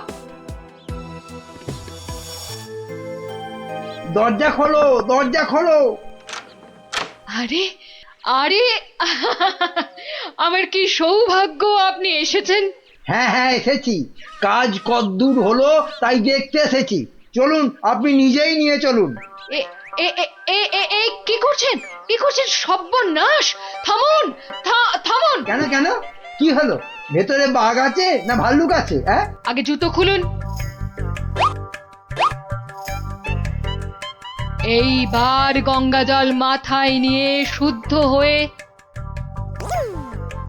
S3: দরজা খোলো, দরজা খোলো।
S7: আরে আরে আমার কি সৌভাগ্য আপনি এসেছেন।
S3: হ্যাঁ হ্যাঁ এসেছি, কাজ কদ্দূর হলো তাই দেখতে এসেছি। চলুন, আপনি নিজেই নিয়ে চলুন।
S7: এ এ এ এ এ এ কি করছেন, কি করছেন? সর্বনাশ! থামুন, থামুন।
S3: কেন কেন, কি হলো? ভেতরে বাঘ আছে না ভাল্লুক আছে? হ্যাঁ,
S7: আগে জুতো খুলুন। এইবার গঙ্গা জল মাথায় নিয়ে শুদ্ধ হয়ে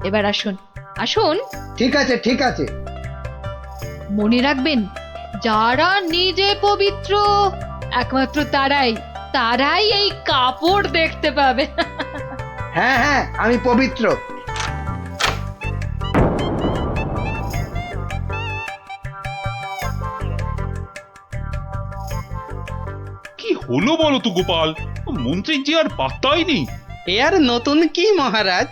S7: এবার আসুন, আসুন।
S3: ঠিক আছে ঠিক আছে।
S7: মনে রাখবেন, যারা নিজে পবিত্র একমাত্র তারাই এই কাপড় দেখতে পাবে।
S3: হ্যাঁ হ্যাঁ, আমি পবিত্র।
S1: কি হলো বলো তো গোপাল, মন্ত্রীর যে আর পাত্তাই নেই।
S5: এ আর নতুন কি মহারাজ,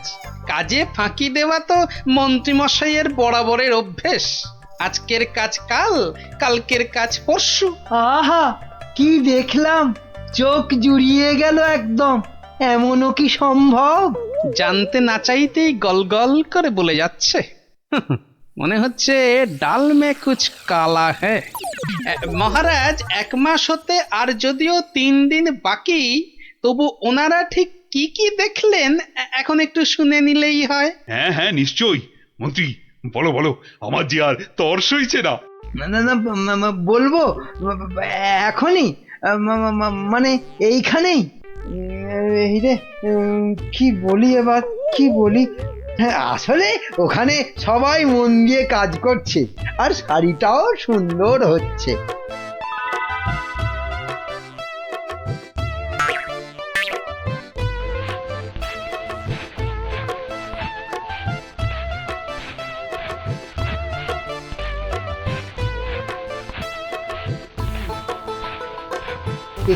S5: কাজে ফাঁকি দেওয়া তো মন্ত্রীমশাইয়ের বরাবরের অভ্যেস। আজকের কাজ কাল, কালকের কাজ পরশু।
S3: আহা, কি দেখলাম, চোখ জুড়িয়ে গেল একদম। এমনও কি সম্ভব?
S5: জানতে না চাইতেই গল গল করে বলে যাচ্ছে। মনে হচ্ছে ডাল মে কুছ কালা হ্যায়। মহারাজ, 1 মাস হতে আর যদিও 3 দিন বাকি, তবু ওনারা ঠিক কি কি দেখলেন এখন একটু শুনে নিলেই হয়।
S1: হ্যাঁ হ্যাঁ নিশ্চয়ই। মন্ত্রী বলো বলো, আমার যে আর তর সইছে না।
S3: না না না, বলবো এখনই, মানে এইখানেই। এই রে, কি বলি এবার, কি বলি? হ্যাঁ, আসলে ওখানে সবাই মন দিয়ে কাজ করছে আর শাড়িটাও সুন্দর হচ্ছে।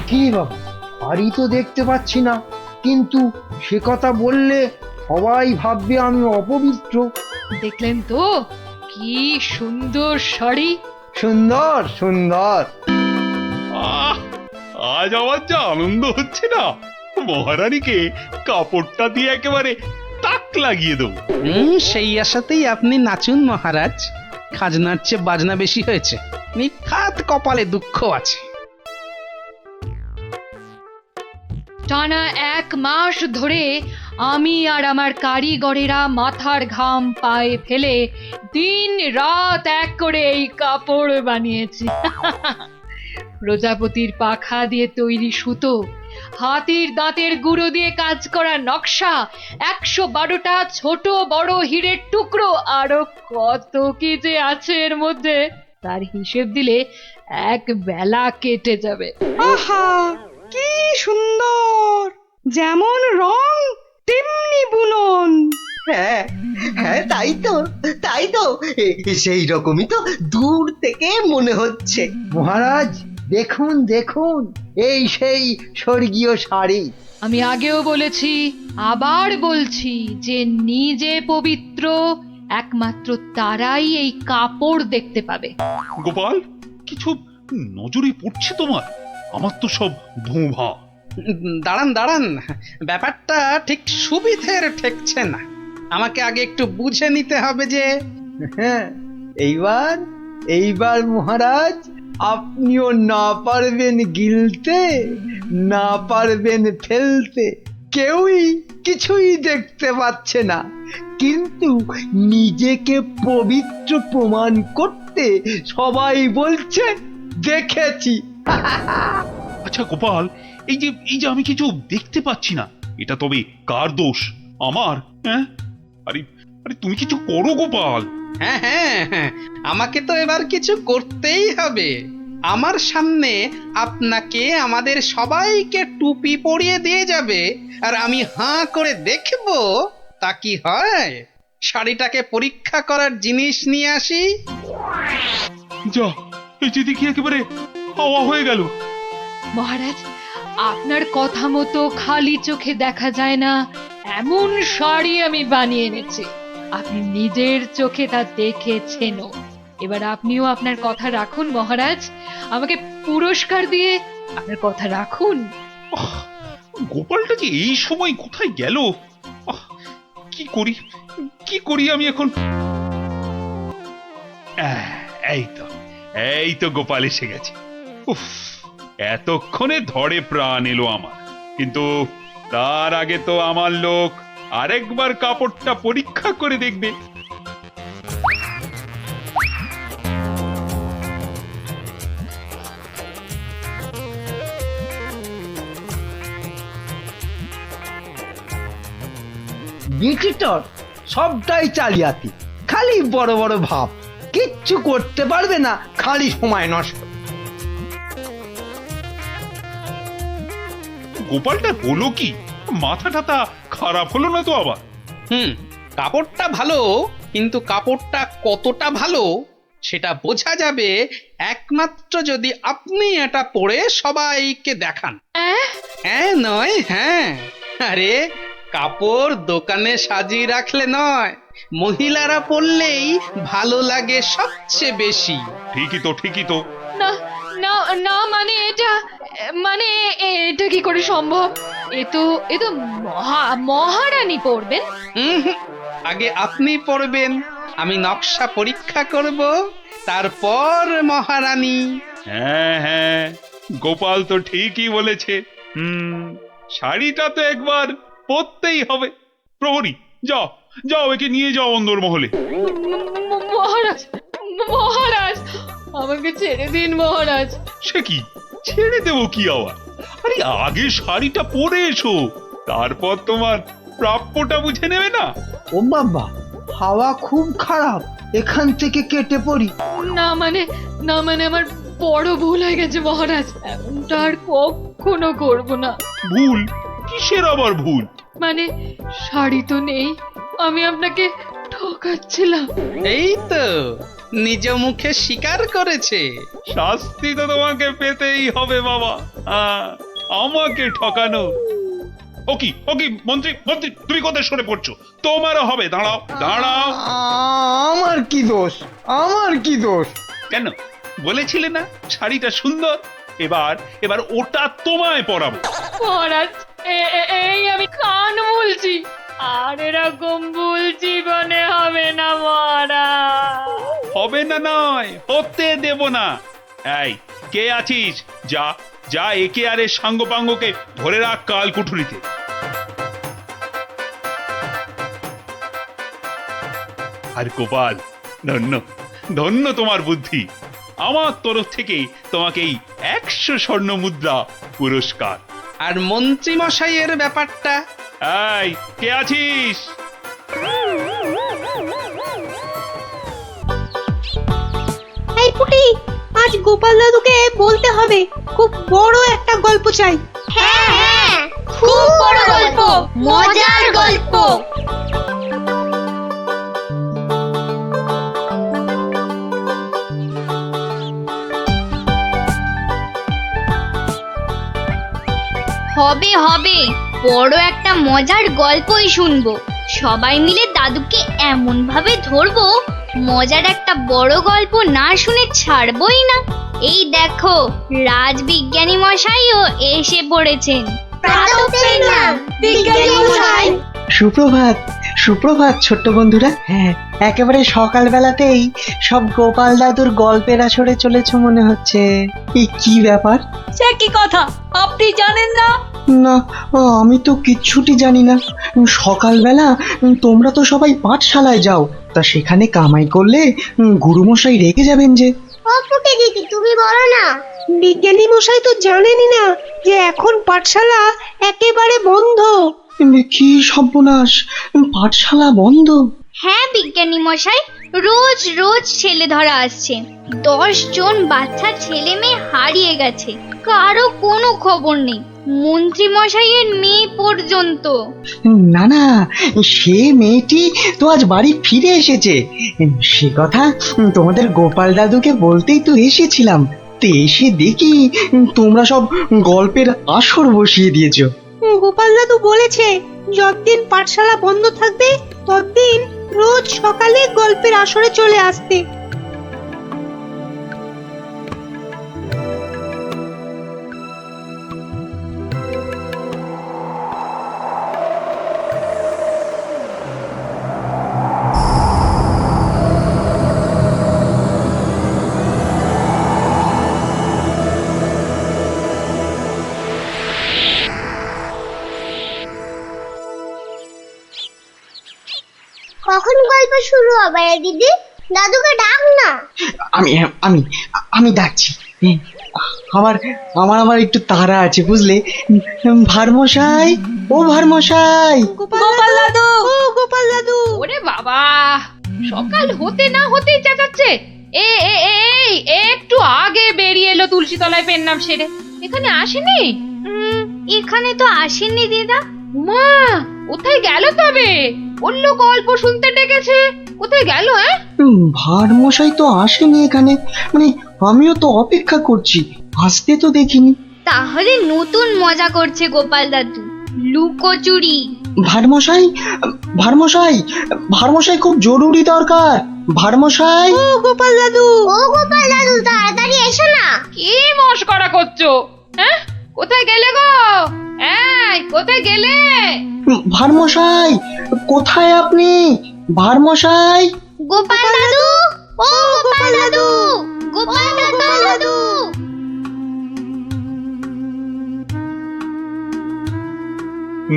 S3: কি বাবা, বাড়ি তো দেখতে পাচ্ছি না, কিন্তু সে কথা বললে সবাই ভাববে আমি অপবিত্র।
S7: দেখলেন তো কি সুন্দর শাড়ি।
S3: সুন্দর সুন্দর।
S1: আহ, আজ আমার যা আনন্দ হচ্ছে না, মহারানীকে কাপড়টা দিয়ে একেবারে তাক লাগিয়ে দেবো।
S5: সেই আশাতেই আপনি নাচুন মহারাজ। খাজনার চেয়ে বাজনা বেশি হয়েছে, নিখাত কপালে দুঃখ আছে।
S7: টানা 1 মাস ধরে আমি আর আমার কারিগরেরা মাথার ঘাম পায়ে ফেলে দিন রাত এক করে এই কাপড় বানিয়েছি। প্রজাপতির পাখা দিয়ে তৈরি সুতো, হাতির দাঁতের গুঁড়ো দিয়ে কাজ করা নকশা, 112টা ছোট বড় হীরের টুকরো, আরো কত কি যে আছে এর মধ্যে, তার হিসেব দিলে 1 বেলা কেটে যাবে।
S8: আহা, কি সুন্দর! যেমন রং তেমনি বুনন।
S12: হ্যাঁ হ্যাঁ, তাই তো সেই রকমই তো দূর থেকে মনে হচ্ছে।
S3: মহারাজ দেখুন দেখুন, এই সেই স্বর্গীয় শাড়ি।
S7: আমি আগেও বলেছি, আবার বলছি যে নিজে পবিত্র একমাত্র তারাই এই কাপড় দেখতে পাবে।
S1: গোপাল, কিছু নজরে পড়ছে তোমার? আমার তো সব ধোঁভা।
S5: দাঁড়ান দাঁড়ান, ব্যাপারটা ঠিক সুবিধের ঠেকছে না। আমাকে আগে একটু বুঝে নিতে হবে যে।
S3: হ্যাঁ, এইবার মহারাজ আপনিও না পারবেন গিলতে, না পারবেন ফেলতে, কেউই কিছুই দেখতে পাচ্ছে না, কিন্তু নিজেকে পবিত্র প্রমাণ করতে সবাই বলছে দেখেছি।
S1: আচ্ছা গোপাল, এই যে আমি কিছু দেখতে পাচ্ছি না, এটা তবে কার দোষ? আমার? হ্যাঁ, আরে আরে তুমি কিছু করো গোপাল।
S5: হ্যাঁ হ্যাঁ হ্যাঁ, আমাকে তো এবার কিছু করতেই হবে। আমার সামনে আপনাকে আমাদের সবাইকে টুপি পরিয়ে দিয়ে যাবে, আর আমি হাঁ করে দেখব তা কি হয়। শাড়িটাকে পরীক্ষা করার জিনিস নিয়ে আসি।
S1: যা, এই যে দেখি একেবারে হাওয়া হয়ে গেল।
S7: মহারাজ, আপনার কথা মতো খালি চোখে দেখা যায় না এমন শাড়ি আমি বানিয়ে এনেছি। আপনি নিজের চোখে তা দেখেছেনও। এবার আপনিও আপনার কথা রাখুন মহারাজ, আমাকে পুরস্কার দিয়ে আপনার কথা রাখুন।
S1: গোপালটা যে এই সময় কোথায় গেল? কি করি কি করি আমি এখন? এই তো গোপাল এসে গেছে। উফ, এতক্ষণে ধরে প্রাণ এলো আমার। কিন্তু তার আগে তো আমার লোক আরেকবার কাপড়টা পরীক্ষা করে দেখবে।
S3: বিচিত্র সবটাই চালিয়াতি, খালি বড় বড় ভাব, কিচ্ছু করতে পারবে না, খালি সময় নষ্ট।
S1: গোপালটা হলো কি? মাথা টাথা খারাপ হলো না তো আবার?
S5: কাপড়টা ভালো, কিন্তু কাপড়টা কতটা ভালো সেটা বোঝা যাবে একমাত্র যদি আপনি এটা পরে সবাইকে দেখান। হ্যাঁ নয় হ্যাঁ, আরে কাপড় দোকানে সাজিয়ে রাখলে নয়, মহিলারা পরলেই ভালো লাগে সবচেয়ে বেশি।
S1: ঠিকই তো।
S7: না না না, মানে এটা কি করে সম্ভব? এ তো মহারানী পরবেন।
S5: আগে আপনি পরবেন, আমি নকশা পরীক্ষা করব, তারপর মহারানী।
S1: হ্যাঁ, গোপাল তো ঠিকই বলেছে। শাড়িটা তো একবার পরতেই হবে। প্রহরী, যাও একে নিয়ে যাও অন্দরমহলে।
S7: মহারাজ, আমাকে ছেড়ে দিন মহারাজ।
S1: সে কি, ছেড়ে দেবো কি আবার? আরে আগে শাড়িটা পরে এসো, তারপর তোমার প্রাপ্যটা বুঝে নেবে না?
S3: ও বাবা, হাওয়া খুব খারাপ, এখান থেকে কেটে পড়ি।
S7: না মানে আমার বড় ভুল হয়ে গেছে মহারাজ, এমনটা আর কখনো করব না।
S1: ভুল? কিসের আবার ভুল?
S7: মানে শাড়ি তো নেই, আমি আপনাকে ঠকাচ্ছিলাম।
S5: এই তো নিজ মুখে স্বীকার করেছে।
S1: শাস্তি তো তোমাকে পেতেই হবে বাবা, আমাকে ঠকানো। ওকি মন্ত্রী, তুমি কোথায় সরে পড়ছো? তোমারও হবে, দাঁড়াও।
S3: আমার কি দোষ?
S1: কেন বলেছিলে না শাড়িটা সুন্দর? এবার ওটা তোমায় পরাবো।
S7: মহারাজ, এই আমি কান বলছি, আর এরকম ভুল জীবনে হবে না মহারাজ।
S1: হবে না নয়, হতে দেব না। এই কে আছিস? যা একে আর এর সাঙ্গপাঙ্গকে ধরে রাখ কাল কুঠুরিতে। আর গোপাল, ধন্য তোমার বুদ্ধি। আমার তরফ থেকে তোমাকে এই 100 স্বর্ণ মুদ্রা পুরস্কার।
S5: আর মন্ত্রী মশাইয়ের ব্যাপারটা?
S1: এই কে আছিস?
S8: এই পুটি, আজ গোপাল দাদুকে বলতে হবে, খুব বড় একটা গল্প চাই।
S9: হ্যাঁ, খুব বড় গল্প, মজার গল্প। হবে, বড় একটা মজার গল্পই শুনবো। সবাই মিলে দাদুকে এমন ভাবে ধরবো, মজার একটা বড় গল্প না শুনে ছাড়বই না। এই দেখো, রাজবিজ্ঞানী মশাইও এসে পড়েছেন।
S6: সুপ্রভাত ছোট্ট বন্ধুরা। হ্যাঁ, একেবারে সকালবেলাতেই সব গোপাল দাদুর গল্পের আসরে চলেছ মনে হচ্ছে। এই কি ব্যাপার?
S7: সে কি কথা, আপনি জানেন না?
S6: না, আমি তো কিচ্ছুটি জানি না। সকালবেলা তোমরা তো সবাই পাঠশালায় যাও, তা সেখানে কামাই করলে গুরুমশাই রেগে যাবেন যে।
S8: দিদি, তুমি বলো না। বিজ্ঞানী মশাই তো জানেনই না যে এখন পাঠশালা একেবারে বন্ধ।
S6: কি সর্বনাশ, পাঠশালা বন্ধ?
S9: হ্যাঁ বিজ্ঞানী মশাই, রোজ ছেলে ধরা আসছে। 10 জন বাচ্চা ছেলে মেয়ে হারিয়ে গেছে, কারো কোনো খবর নেই, মন্ত্রী মশাইয়ের মেয়ে পর্যন্ত।
S6: না, সে মেয়েটি তো আজ বাড়ি ফিরে এসেছে। সে কথা তোমাদের গোপাল দাদুকে বলতেই তো এসেছিলাম। তো এসে দেখি তোমরা সব গল্পের আসর বসিয়ে দিয়েছো।
S8: গোপাল দাদু বলেছে যতদিন পাঠশালা বন্ধ থাকবে ততদিন রোজ সকালে গল্পের আসরে চলে আসতে।
S16: কখন গল্প শুরু হবে রে দিদি? দাদুকে ডাক না।
S6: আমি আমি আমি ডাকছি। আমার আমার আমার একটু তাড়া আছে বুঝলে। ভারমশাই, ও ভারমশাই।
S8: গোপাল দাদু, ও গোপাল দাদু।
S7: ওরে বাবা, সকাল হতে না হতেই চেঁচাচ্ছে। এই একটু আগে বেরিয়ে এলো তুলসী তলায় পেন নাম সেরে, এখানে আসেনি?
S9: এখানে তো আসেননি দিদা।
S7: মা, কোথায় গেল তবে? বললো গল্প শুনতে ডেকেছে, কোথায় গেল?
S6: ভারমশাই তো আসেনি এখানে, মানে আমিও তো অপেক্ষা করছি, আসতে তো দেখিনি।
S9: তাহলে নতুন মজা করছে গোপাল দাদু, লুকোচুরি।
S6: ভারমশাই, ভারমশাই, ভারমশাই খুব জরুরি দরকার। ভারমশাই,
S8: ও গোপাল দাদু,
S16: ও গোপাল দাদু, তাড়াতাড়ি এসো না।
S7: কি মস্করা করছো? হ্যাঁ, কোথায় গেলে গো? এই, কোথায় গেলে?
S6: ভারমশাই, কোথায় আপনি? ভারমশাই,
S9: গোপাল দাদু, ও গোপাল দাদু, গোপাল দাদু।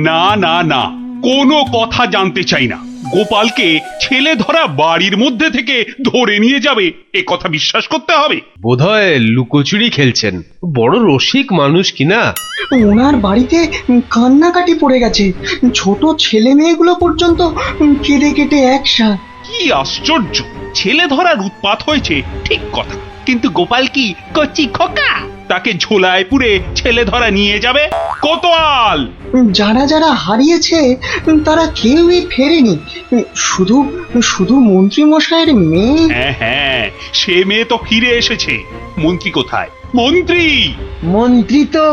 S1: না না না, কোনো কথা জানতে চাই না। গোপালকে ছেলে ধরা বাড়ির মধ্যে থেকে ধরে নিয়ে যাবে, এ কথা বিশ্বাস করতে হবে?
S17: বোধহয় লুকোচুরি খেলছেন, বড় রসিক মানুষ কিনা।
S6: ওনার বাড়িতে কান্নাকাটি পড়ে গেছে, ছোট ছেলে মেয়েগুলো পর্যন্ত কেঁদে কেটে একসাথ।
S1: কি আশ্চর্য! ছেলে ধরার উৎপাত হয়েছে ঠিক কথা, কিন্তু গোপাল কি কচি খোকা? তাকে ঝোলায় পুরে ছেলে ধরা নিয়ে যাবে? কোতোয়াল!
S6: যারা যারা হারিয়েছে তারা কেউই ফেরেনি, শুধু শুধু মন্ত্রী মশাইয়ের মেয়ে।
S1: হ্যাঁ হ্যাঁ, সে মেয়ে তো ফিরে এসেছে। মন্ত্রী কোথায়? মন্ত্রী!
S3: মন্ত্রী তো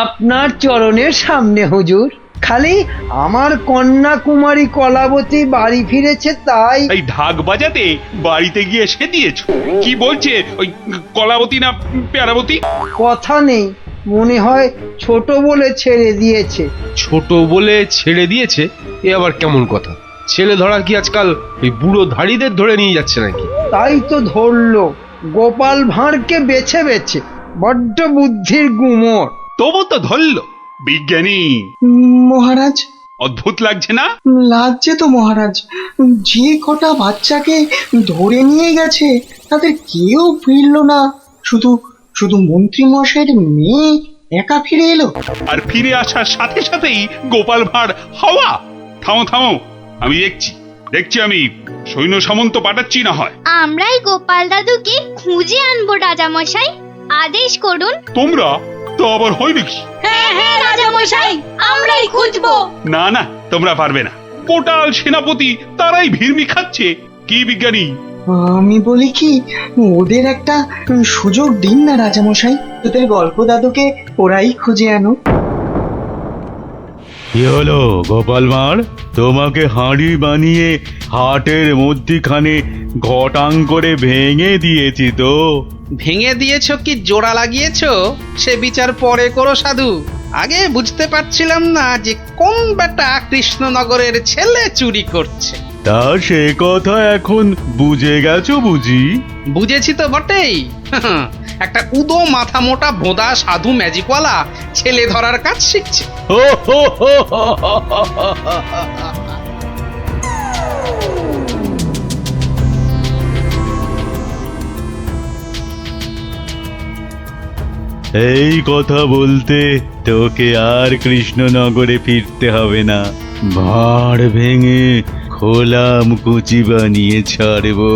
S3: আপনার চরণের সামনে হুজুর। খালি আমার কন্যা কুমারী কলাবতী বাড়ি ফিরেছে তাই।
S1: এই ঢাক বাজাতে বাড়িতে গিয়ে সে দিয়েছো? কি বলছে ওই কলাবতী না পেয়ারাবতী?
S3: কথা নেই, মনে হয় ছোট বলে ছেড়ে দিয়েছে।
S17: ছোট বলে ছেড়ে দিয়েছে? এ আবার কেমন কথা? ছেলে ধরা কি আজকাল এই বুড়ো ধাড়িদের ধরে নিয়ে যাচ্ছে নাকি?
S3: তাই তো ধরলো গোপাল ভাঁড়কে বেছে বেছে। বড্ড বুদ্ধির গুমর।
S1: তবু তো ধরল বিজ্ঞানী।
S6: মহারাজ,
S1: অদ্ভুত লাগছে না?
S6: লাগছে তো মহারাজ। যে কটা বাচ্চাকে ধরে নিয়ে গেছে তাদের কেউ ফিরলো না, শুধু শুধু মন্ত্রী মশাইয়ের মেয়ে একা ফিরে এলো।
S1: আর ফিরে আসার সাথে সাথেই গোপাল ভাঁড় হাওয়া। থামো থামো, আমি দেখছি আমি সৈন্য সামন্ত পাঠাচ্ছি না হয়।
S9: আমরাই গোপাল দাদুকে খুঁজে আনবো রাজামশাই, আদেশ করুন।
S1: তোমরা তো আবার হয় নাকি?
S8: হ্যাঁ হ্যাঁ রাজামশাই, আমরাই খুঁজবো।
S1: না না, তোমরা পারবে না। পোটাল সেনাপতি তারাই ভিড়মি খাচ্ছে। কি বিজ্ঞানী?
S6: আমি বলি কি, ওদের একটা সুযোগ দিন না রাজামশাই, তোদের গল্প দাদুকে ওরাই খুঁজে আনো।
S18: কি হলো গোপাল ভাঁড়? তোমাকে হাঁড়ি বানিয়ে হাটের মধ্যিখানে ঘটাং করে ভেঙে দিয়েছি তো।
S5: ভেঙে দিয়েছ কি জোড়া লাগিয়েছো সে বিচার পরে করো সাধু। আগে বুঝতে পারছিলাম না যে কোন বেটা কৃষ্ণনগরের ছেলে চুরি করছে।
S18: তা সে কথা এখন বুঝে গেছো বুঝি?
S5: বুঝেছি তো বটেই। একটা উদো মাথা মোটা ভোঁদা সাধু ম্যাজিকওয়ালা ছেলে ধরার কাজ শিখছে।
S18: এই কথা বলতে তোকে আর কৃষ্ণনগরে ফিরতে হবে না। ভাঁড় ভেঙে খোলাম কুচি বানিয়ে ছাড়বো।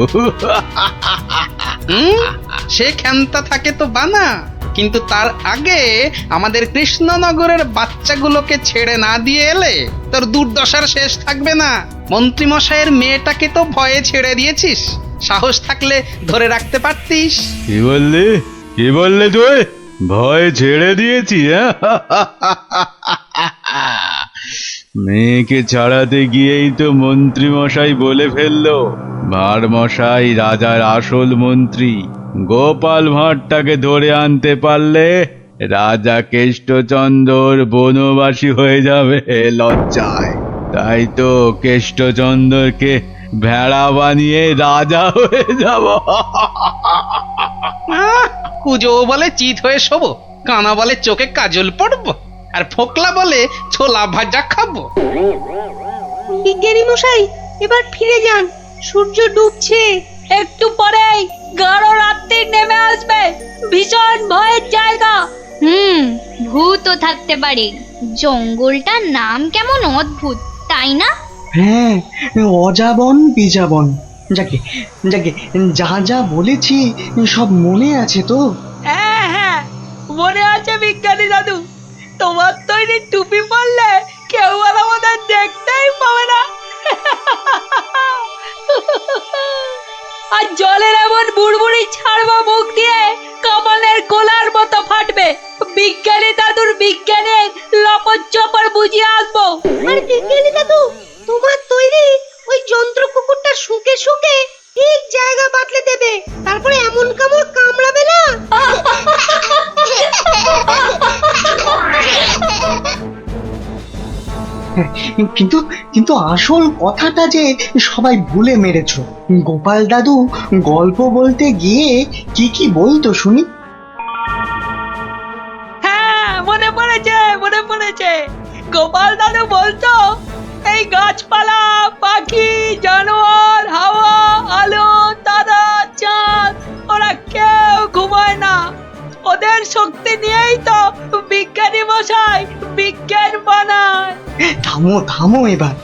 S5: সে ক্ষমতা থাকে তো বানা, কিন্তু তার আগে আমাদের কৃষ্ণনগরের বাচ্চাগুলোকে ছেড়ে না দিয়ে এলে তোর দুর্দশার শেষ থাকবে না। মন্ত্রী মশাইয়ের মেয়েটাকে তো ভয়ে ছেড়ে দিয়েছিস, সাহস থাকলে ধরে রাখতে পারতিস।
S18: কি বললে তুই? ভয় ছেড়ে দিয়েছি? মেয়েকে ছাড়াতে গিয়েই তো মন্ত্রী মশাই বলে ফেললো ভাঁড় মশাই রাজার আসল মন্ত্রী। গোপাল ভাঁড়টাকে ধরে আনতে পারলে রাজা কেষ্টচন্দ্র বনবাসী হয়ে যাবে লজ্জায়। তাই তো কেষ্টচন্দ্রকে ভেড়া বানিয়ে রাজা হয়ে যাব।
S5: কুজো বলে চিত হয়ে শোবো, কানা বলে চোখে কাজল পড়বো, আর ফোকলা বলে ছোলা ভাজা খাবো।
S8: বিজ্ঞানী মশাই, এবার ফিরে যান, সূর্য ডুবছে।
S7: একটু পরেই গাঢ় রাত্রি নেমে আসবে, ভীষণ ভয়ের জায়গা।
S9: ভূতও থাকতে পারে। জঙ্গলটার নাম কেমন অদ্ভুত, তাই না?
S6: হ্যাঁ, অজাবন বিজাবন। যাকে যাকে যা যা বলেছি সব মনে আছে তো?
S7: হ্যাঁ হ্যাঁ, মনে আছে বিজ্ঞানী দাদু। তোমার তৈরি টুপি পরলে কেউ আর আমাদের দেখতেই পাবে না। আর জলের এমন বুড়বুড়ি ছাড়বো মুখ দিয়ে, কামানের গোলার মতো ফাটবে। বিজ্ঞানী দাদুর বিজ্ঞানের লপট চপর বুঝিয়ে আসবো।
S8: আর বিজ্ঞানী দাদু, তোমার তৈরি ওই যন্ত্র কুকুরটা শুকে শুকে ঠিক জায়গা বাতলে দেবে, তারপরে এমন কামড় কামড়াবে না।
S6: কিন্তু কিন্তু আসল কথাটা যে সবাই ভুলে মেরেছো। গোপাল দাদু গল্প বলতে গিয়ে কি কি বলতো শুনি?
S7: হ্যাঁ, মনে পড়েছে। গোপাল দাদু বলতো, এই গাছপালা, পাখি, জানোয়ার, হাওয়া, আলো, তারা, চাঁদ, ওরা কেউ ঘুমায় না। ওদের শক্তি নিয়েই তো বিজ্ঞানী মশাই বিজ্ঞান বানায়।
S6: থামো থামো এবার,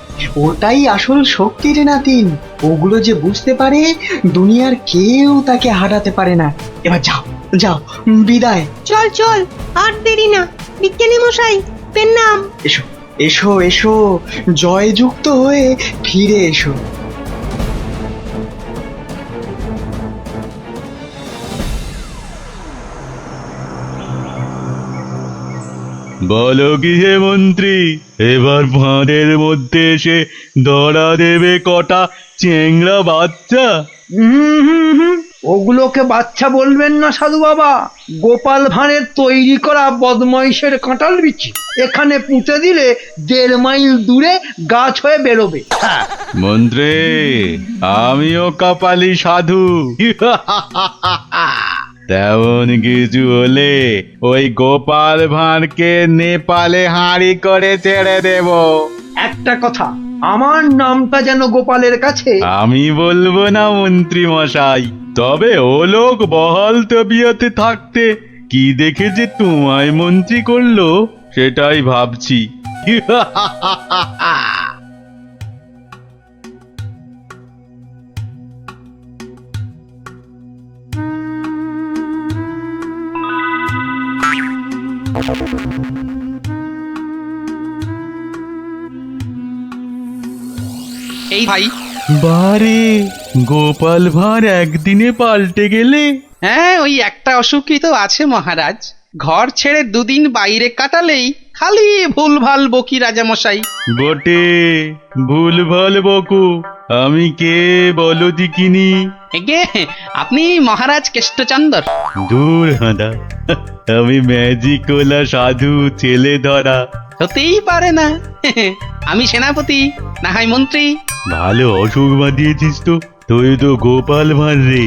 S6: ওটাই আসল শক্তি রে নাতিন। ওগুলো যে বুঝতে পারে, দুনিয়ার কেউ তাকে হারাতে পারে না। এবার যাও যাও, বিদায়।
S8: চল চল, আর দেরি না। বিজ্ঞানী মশাই, পেন নাম।
S6: এসো এসো এসো, জয়যুক্ত হয়ে ফিরে এসো।
S18: বলো কি হে মন্ত্রী, এবার ফাঁদের মধ্যে এসে ধরা দেবে কটা চেংড়া বাচ্চা?
S3: ওগুলোকে বাচ্চা বলবেন না সাধু বাবা, গোপাল ভাঁড়ের তৈরি করা বদমাইশের কাঁঠাল বিচি। এখানে পুঁতে দিলে 1.5 মাইল দূরে গাছ হয়ে বেরোবে।
S18: মন্ত্রী, আমিও কপালি সাধু। তেমন কিছু হলে ওই গোপাল ভাঁড়কে নেপালে হাঁড়ি করে ছেড়ে দেব।
S3: একটা কথা, আমার নামটা যেন গোপালের কাছে।
S18: আমি বলবো না মন্ত্রী মশাই, তবে ও লোক বহাল তবিয়তে থাকতে কি দেখে যে তোমায় মন্ত্রী করলো সেটাই ভাবছি।
S5: এই ভাই,
S18: বারে গোপাল ভাঁড় একদিনে পাল্টে গেলে।
S5: হ্যাঁ, ওই একটা অসুখই তো আছে মহারাজ। ঘর ছেড়ে 2 দিন বাইরে কাটালেই খালি ভুলভাল বকি রাজামশাই।
S18: বটে, ভুলভাল বকু। আমি কে বলো দিকিনি?
S5: এগে, আপনি মহারাজ কেষ্টচন্দর।
S18: দূর হাঁদা, আমি ম্যাজিকওয়ালা সাধু ছেলে ধরা।
S5: হতেই পারে না। আমি সেনাপতি, না হয় মন্ত্রী।
S18: ভালো অসুখ বাঁধিয়েছিস তো। তুই তো গোপাল ভাঁড় রে,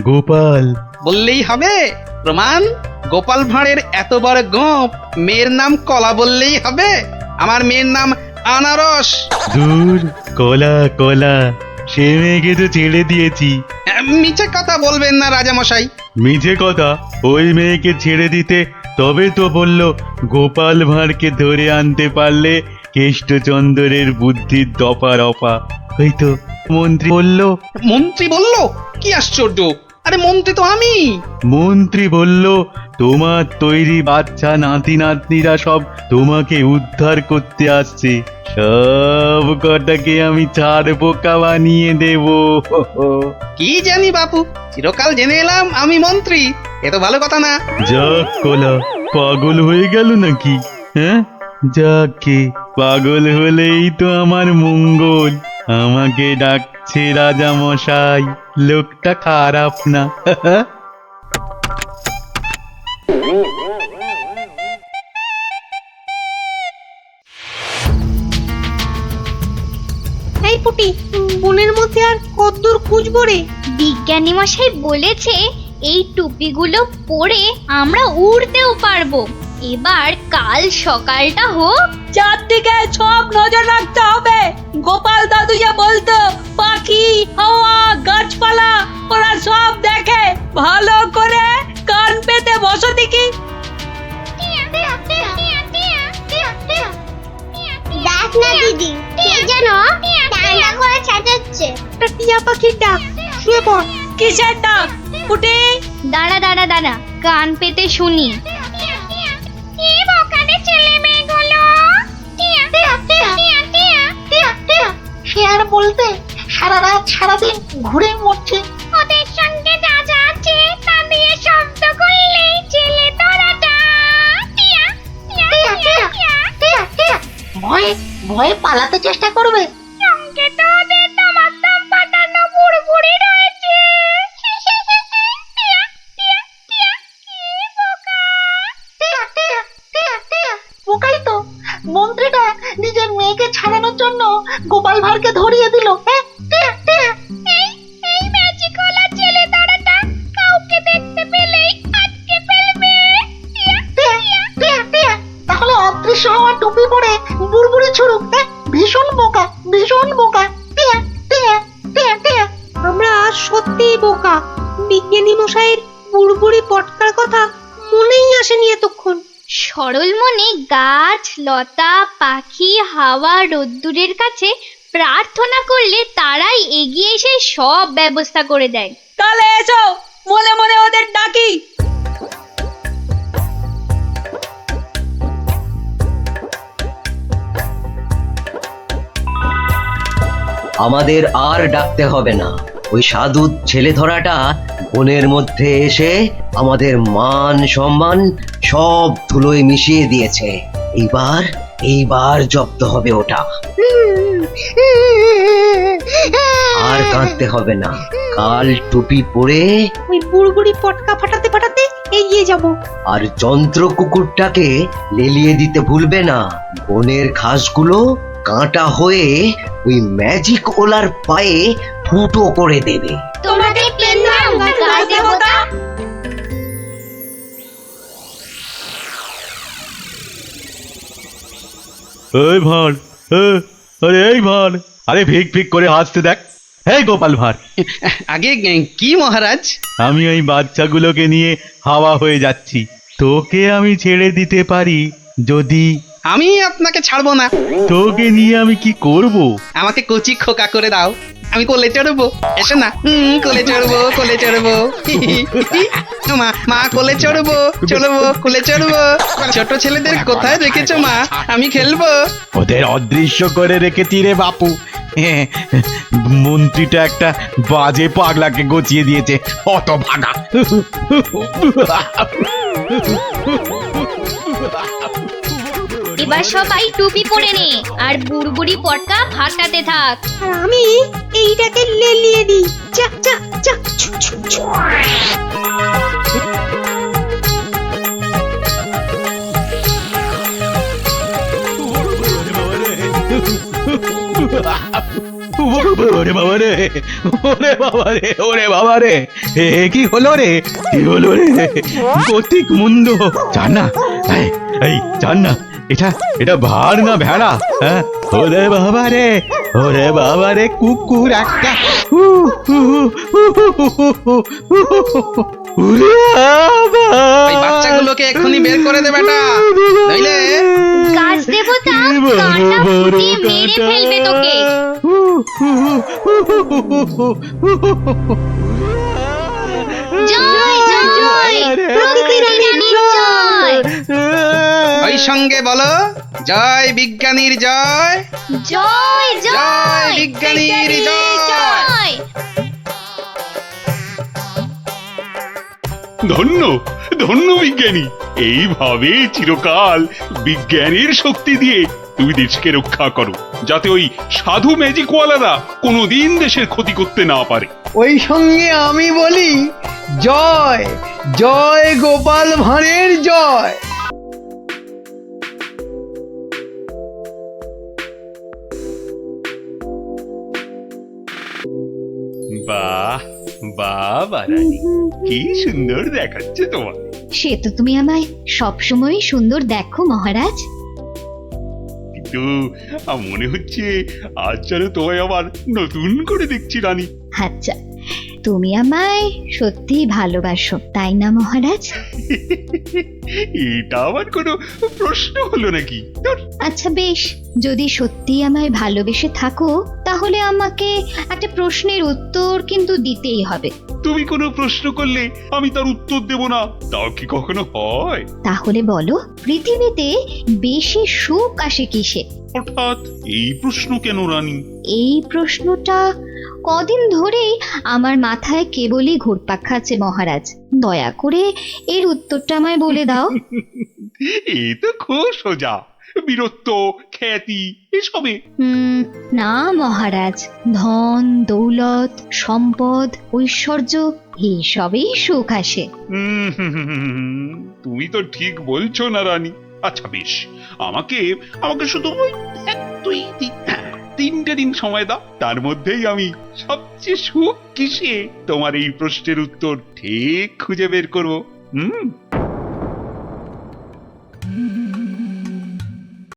S18: গোপাল।
S5: বললেই হবে? প্রমাণ? গোপাল ভাঁড়ের এত বড় গোপ, মেয়ের নাম কলা বললেই হবে? আমার মেয়ের নাম আনারস।
S18: দূর, কলা কলা, সে মেয়েকে তো ছেড়ে দিয়েছি।
S5: মিছে কথা বলবেন না রাজামশাই।
S18: মিছে কথা? ওই মেয়েকে ছেড়ে দিতে তবে তো বলল গোপাল ভাঁড়কে ধরে আনতে পারলে কেষ্টচন্দ্রের বুদ্ধির দফা রফা। হয়তো মন্ত্রী বলল।
S5: মন্ত্রী বলল? কি আশ্চর্য! আরে মন্ত্রী তো আমি।
S18: মন্ত্রী বলল তোমার তৈরি বাচ্চা নাতি নাতনিরা সব তোমাকে উদ্ধার করতে আসছে, সব কটাকে আমি ছাড় পোকা বানিয়ে দেব।
S5: কি জানি বাপু, চিরকাল জেনে এলাম আমি মন্ত্রী। এ তো ভালো কথা না।
S18: যাক কলা, পাগল হয়ে গেল নাকি? হ্যাঁ, যাকে পাগল হলেই তো আমার মঙ্গল। আমাকে ডাকছে রাজা মশাই, লোকটা খারাপ না।
S8: এই পুটি, বনের মধ্যে আর কতদূর খুঁজবো রে?
S9: বিজ্ঞানী মশাই বলেছে এই টুপিগুলো পরে আমরা উড়তেও পারবো। এবার কাল সকালটা হোক,
S7: চারদিকে সব নজর রাখতে হবে
S19: গোপাল দাদু যা বলতো পাখি হাওয়া গাছপালা ওরা সব দেখে, ভালো করে কান পেতে বসো দেখি।
S16: দেখ না দিদি, কে যেন টানা করে চেঁচাচ্ছে।
S8: টিয়া পাখির ডাক, শুয়ে পড়।
S19: কিসের ডাক? পুটি
S9: দাঁড়া দাঁড়া দাঁড়া, কান পেতে শুনি।
S8: সে আর বলতে, সারা রাত সারাদিন ঘুরে মরছে।
S16: ওদের সঙ্গে যা যা আছে তা দিয়ে শব্দ করলেই ছেলে তোরাটা
S8: ভয়ে ভয়ে পালাতে চেষ্টা করবে।
S16: সঙ্গে তো ওদের দমাদম পাঠানো বুড়বুড়ি রয়েছে।
S8: বোকাই তো, মন্ত্রীটা নিজের মেয়েকে ছাড়ানোর জন্য গোপাল ভাঁড়কে ধরিয়ে দিল।
S16: এই ম্যাজিক ওলা ছেলে তোরাটা কাউকে দেখতে পেলেই আটকে ফেলবে।
S8: তাহলে অদৃশ্য হওয়া টুপি পরে বুড়বুড়ি ছুড়ুক। ভীষণ বোকা, ভীষণ বোকা। আমরা সত্যিই বোকা। বিজ্ঞানী মশাইয়ের বুড়বুড়ি পটকার কথা মনেই আসেনি এতক্ষণ।
S9: সরল মনে গাছ লতা পাখি হাওয়া রোদ্দুরের কাছে প্রার্থনা করলে তারাই এগিয়ে এসে সব ব্যবস্থা করে দেয়।
S19: তাহলে এসো মনে মনে ওদের ডাকি।
S20: আমাদের আর ডাকতে হবে না। ওই সাধু ছেলে ধরাটা বনের মধ্যে এসে আমাদের মান সম্মান সব ধুলোয় মিশিয়ে দিয়েছে। এইবার জব্দ হবে ওটা। আর কাঁদতে হবে না। কাল টুপি পরে
S8: ওই বুড়বুড়ি পটকা ফাটাতে ফাটাতে এগিয়ে যাব।
S20: আর যন্ত্র কুকুরটাকে লেলিয়ে দিতে ভুলবে না। বনের ঘাসগুলো কাঁটা হয়ে ওই ম্যাজিক ওলার পায়ে ফুটো করে দেবে।
S16: তোমাকে পেলাম গাছ দেবতা।
S18: এই ভাঁড়, আরে এই ভাঁড়, আরে ফিক ফিক করে হাসতে দেখ। এই গোপাল ভাঁড়,
S5: আগে কি মহারাজ?
S18: আমি এই বাচ্চাগুলোকে নিয়ে হাওয়া হয়ে যাচ্ছি। তোকে আমি ছেড়ে দিতে পারি যদি।
S5: আমি আপনাকে ছাড়বো না।
S18: তোকে নিয়ে আমি কি করব?
S5: আমাকে কচি খোকা করে দাও, আমি কোলে চড়বো। এসো না, কোলে চড়বো, কোলে চড়বো। মা মা কোলে চড়বো, চড়বো, কোলে চড়বো। ছোট ছেলেদের কোথায় রেখেছো মা? আমি খেলবো।
S18: ওদের অদৃশ্য করে রেখেছি রে বাপু। মন্ত্রীটা একটা বাজে পাগলাকে গচিয়ে দিয়েছে, অত ভাগা।
S9: এবার সবাই টুপি পরে নে আর বুড়বুড়ি পটকা ফাটাতে থাক।
S8: আর আমি এইটাকে লেলিয়ে দিই। যা যা যা।
S18: ওরে বাবা রে, ওরে বাবা রে, ওরে বাবা রে, কি হলো রে, কি হলো রে? গতিক মুন্ড। জান না, এই জান না, এটা ভার না ভেড়া? হ্যাঁ, ওরে বাবা রে, ওরে বাবা রে, কুকুর একটা।
S5: বাচ্চাগুলোকে এক্ষুনি বের করে দে বেটা, নইলে
S9: গাছ দেবতা কাঁটা ফুটিয়ে মেরে ফেলবে তোকে। জয় জয় প্রকৃতির জয়।
S5: ওই সঙ্গে বলো, জয় বিজ্ঞানীর জয়,
S9: জয়
S5: জয় বিজ্ঞানীর জয়।
S1: ধন্য ধন্য বিজ্ঞানী। এইভাবে চিরকাল বিজ্ঞানের শক্তি দিয়ে তুমি দেশকে রক্ষা করো, যাতে ওই সাধু ম্যাজিকওয়ালারা কোনোদিন দেশের ক্ষতি করতে না পারে।
S3: ওই সঙ্গে আমি বলি, জয় জয় গোপাল ভাঁড়ের জয়।
S1: বাহ বাহ রানী, কি সুন্দর দেখাচ্ছে তোমার।
S2: সে তো তুমি আমায় সবসময় সুন্দর দেখো মহারাজ।
S1: কিন্তু মনে হচ্ছে আজ যেন তোমায় আবার নতুন করে দেখছি রানী।
S2: আচ্ছা, তুমি আমায় সত্যি ভালোবাসো তাই না মহারাজ?
S1: এটা আবার কোনো প্রশ্ন হলো নাকি?
S2: আচ্ছা বেশ, যদি সত্যি আমায় ভালোবেসে থাকো তাহলে আমাকে একটা প্রশ্নের উত্তর কিন্তু দিতেই হবে।
S1: তুমি কোনো প্রশ্ন করলে আমি তার উত্তর দেব না, তাও কি কখনো হয়?
S2: তাহলে বলো, পৃথিবীতে বেশি সুখ আসে কিসে?
S1: হঠাৎ এই প্রশ্ন কেন রানী?
S2: এই প্রশ্নটা কদিন ধরেই আমার মাথায় কেবলই ঘুরপাক খাচ্ছে মহারাজ। দয়া করে এর উত্তরটা আমায় বলে দাও।
S1: এ তো খুব সোজা, বীরত্ব, খ্যাতি এসবে।
S2: না মহারাজ, ধন দৌলত সম্পদ ঐশ্বর্য এইসবেই সুখ আসে।
S1: তুমি তো ঠিক বলছো না রানী। আচ্ছা বেশ, আমাকে আমাকে শুধু তিনটে দিন সময় দাও, তার মধ্যেই আমি সবচেয়ে সুখ কিসে তোমার এই প্রশ্নের উত্তর ঠিক খুঁজে বের করবো।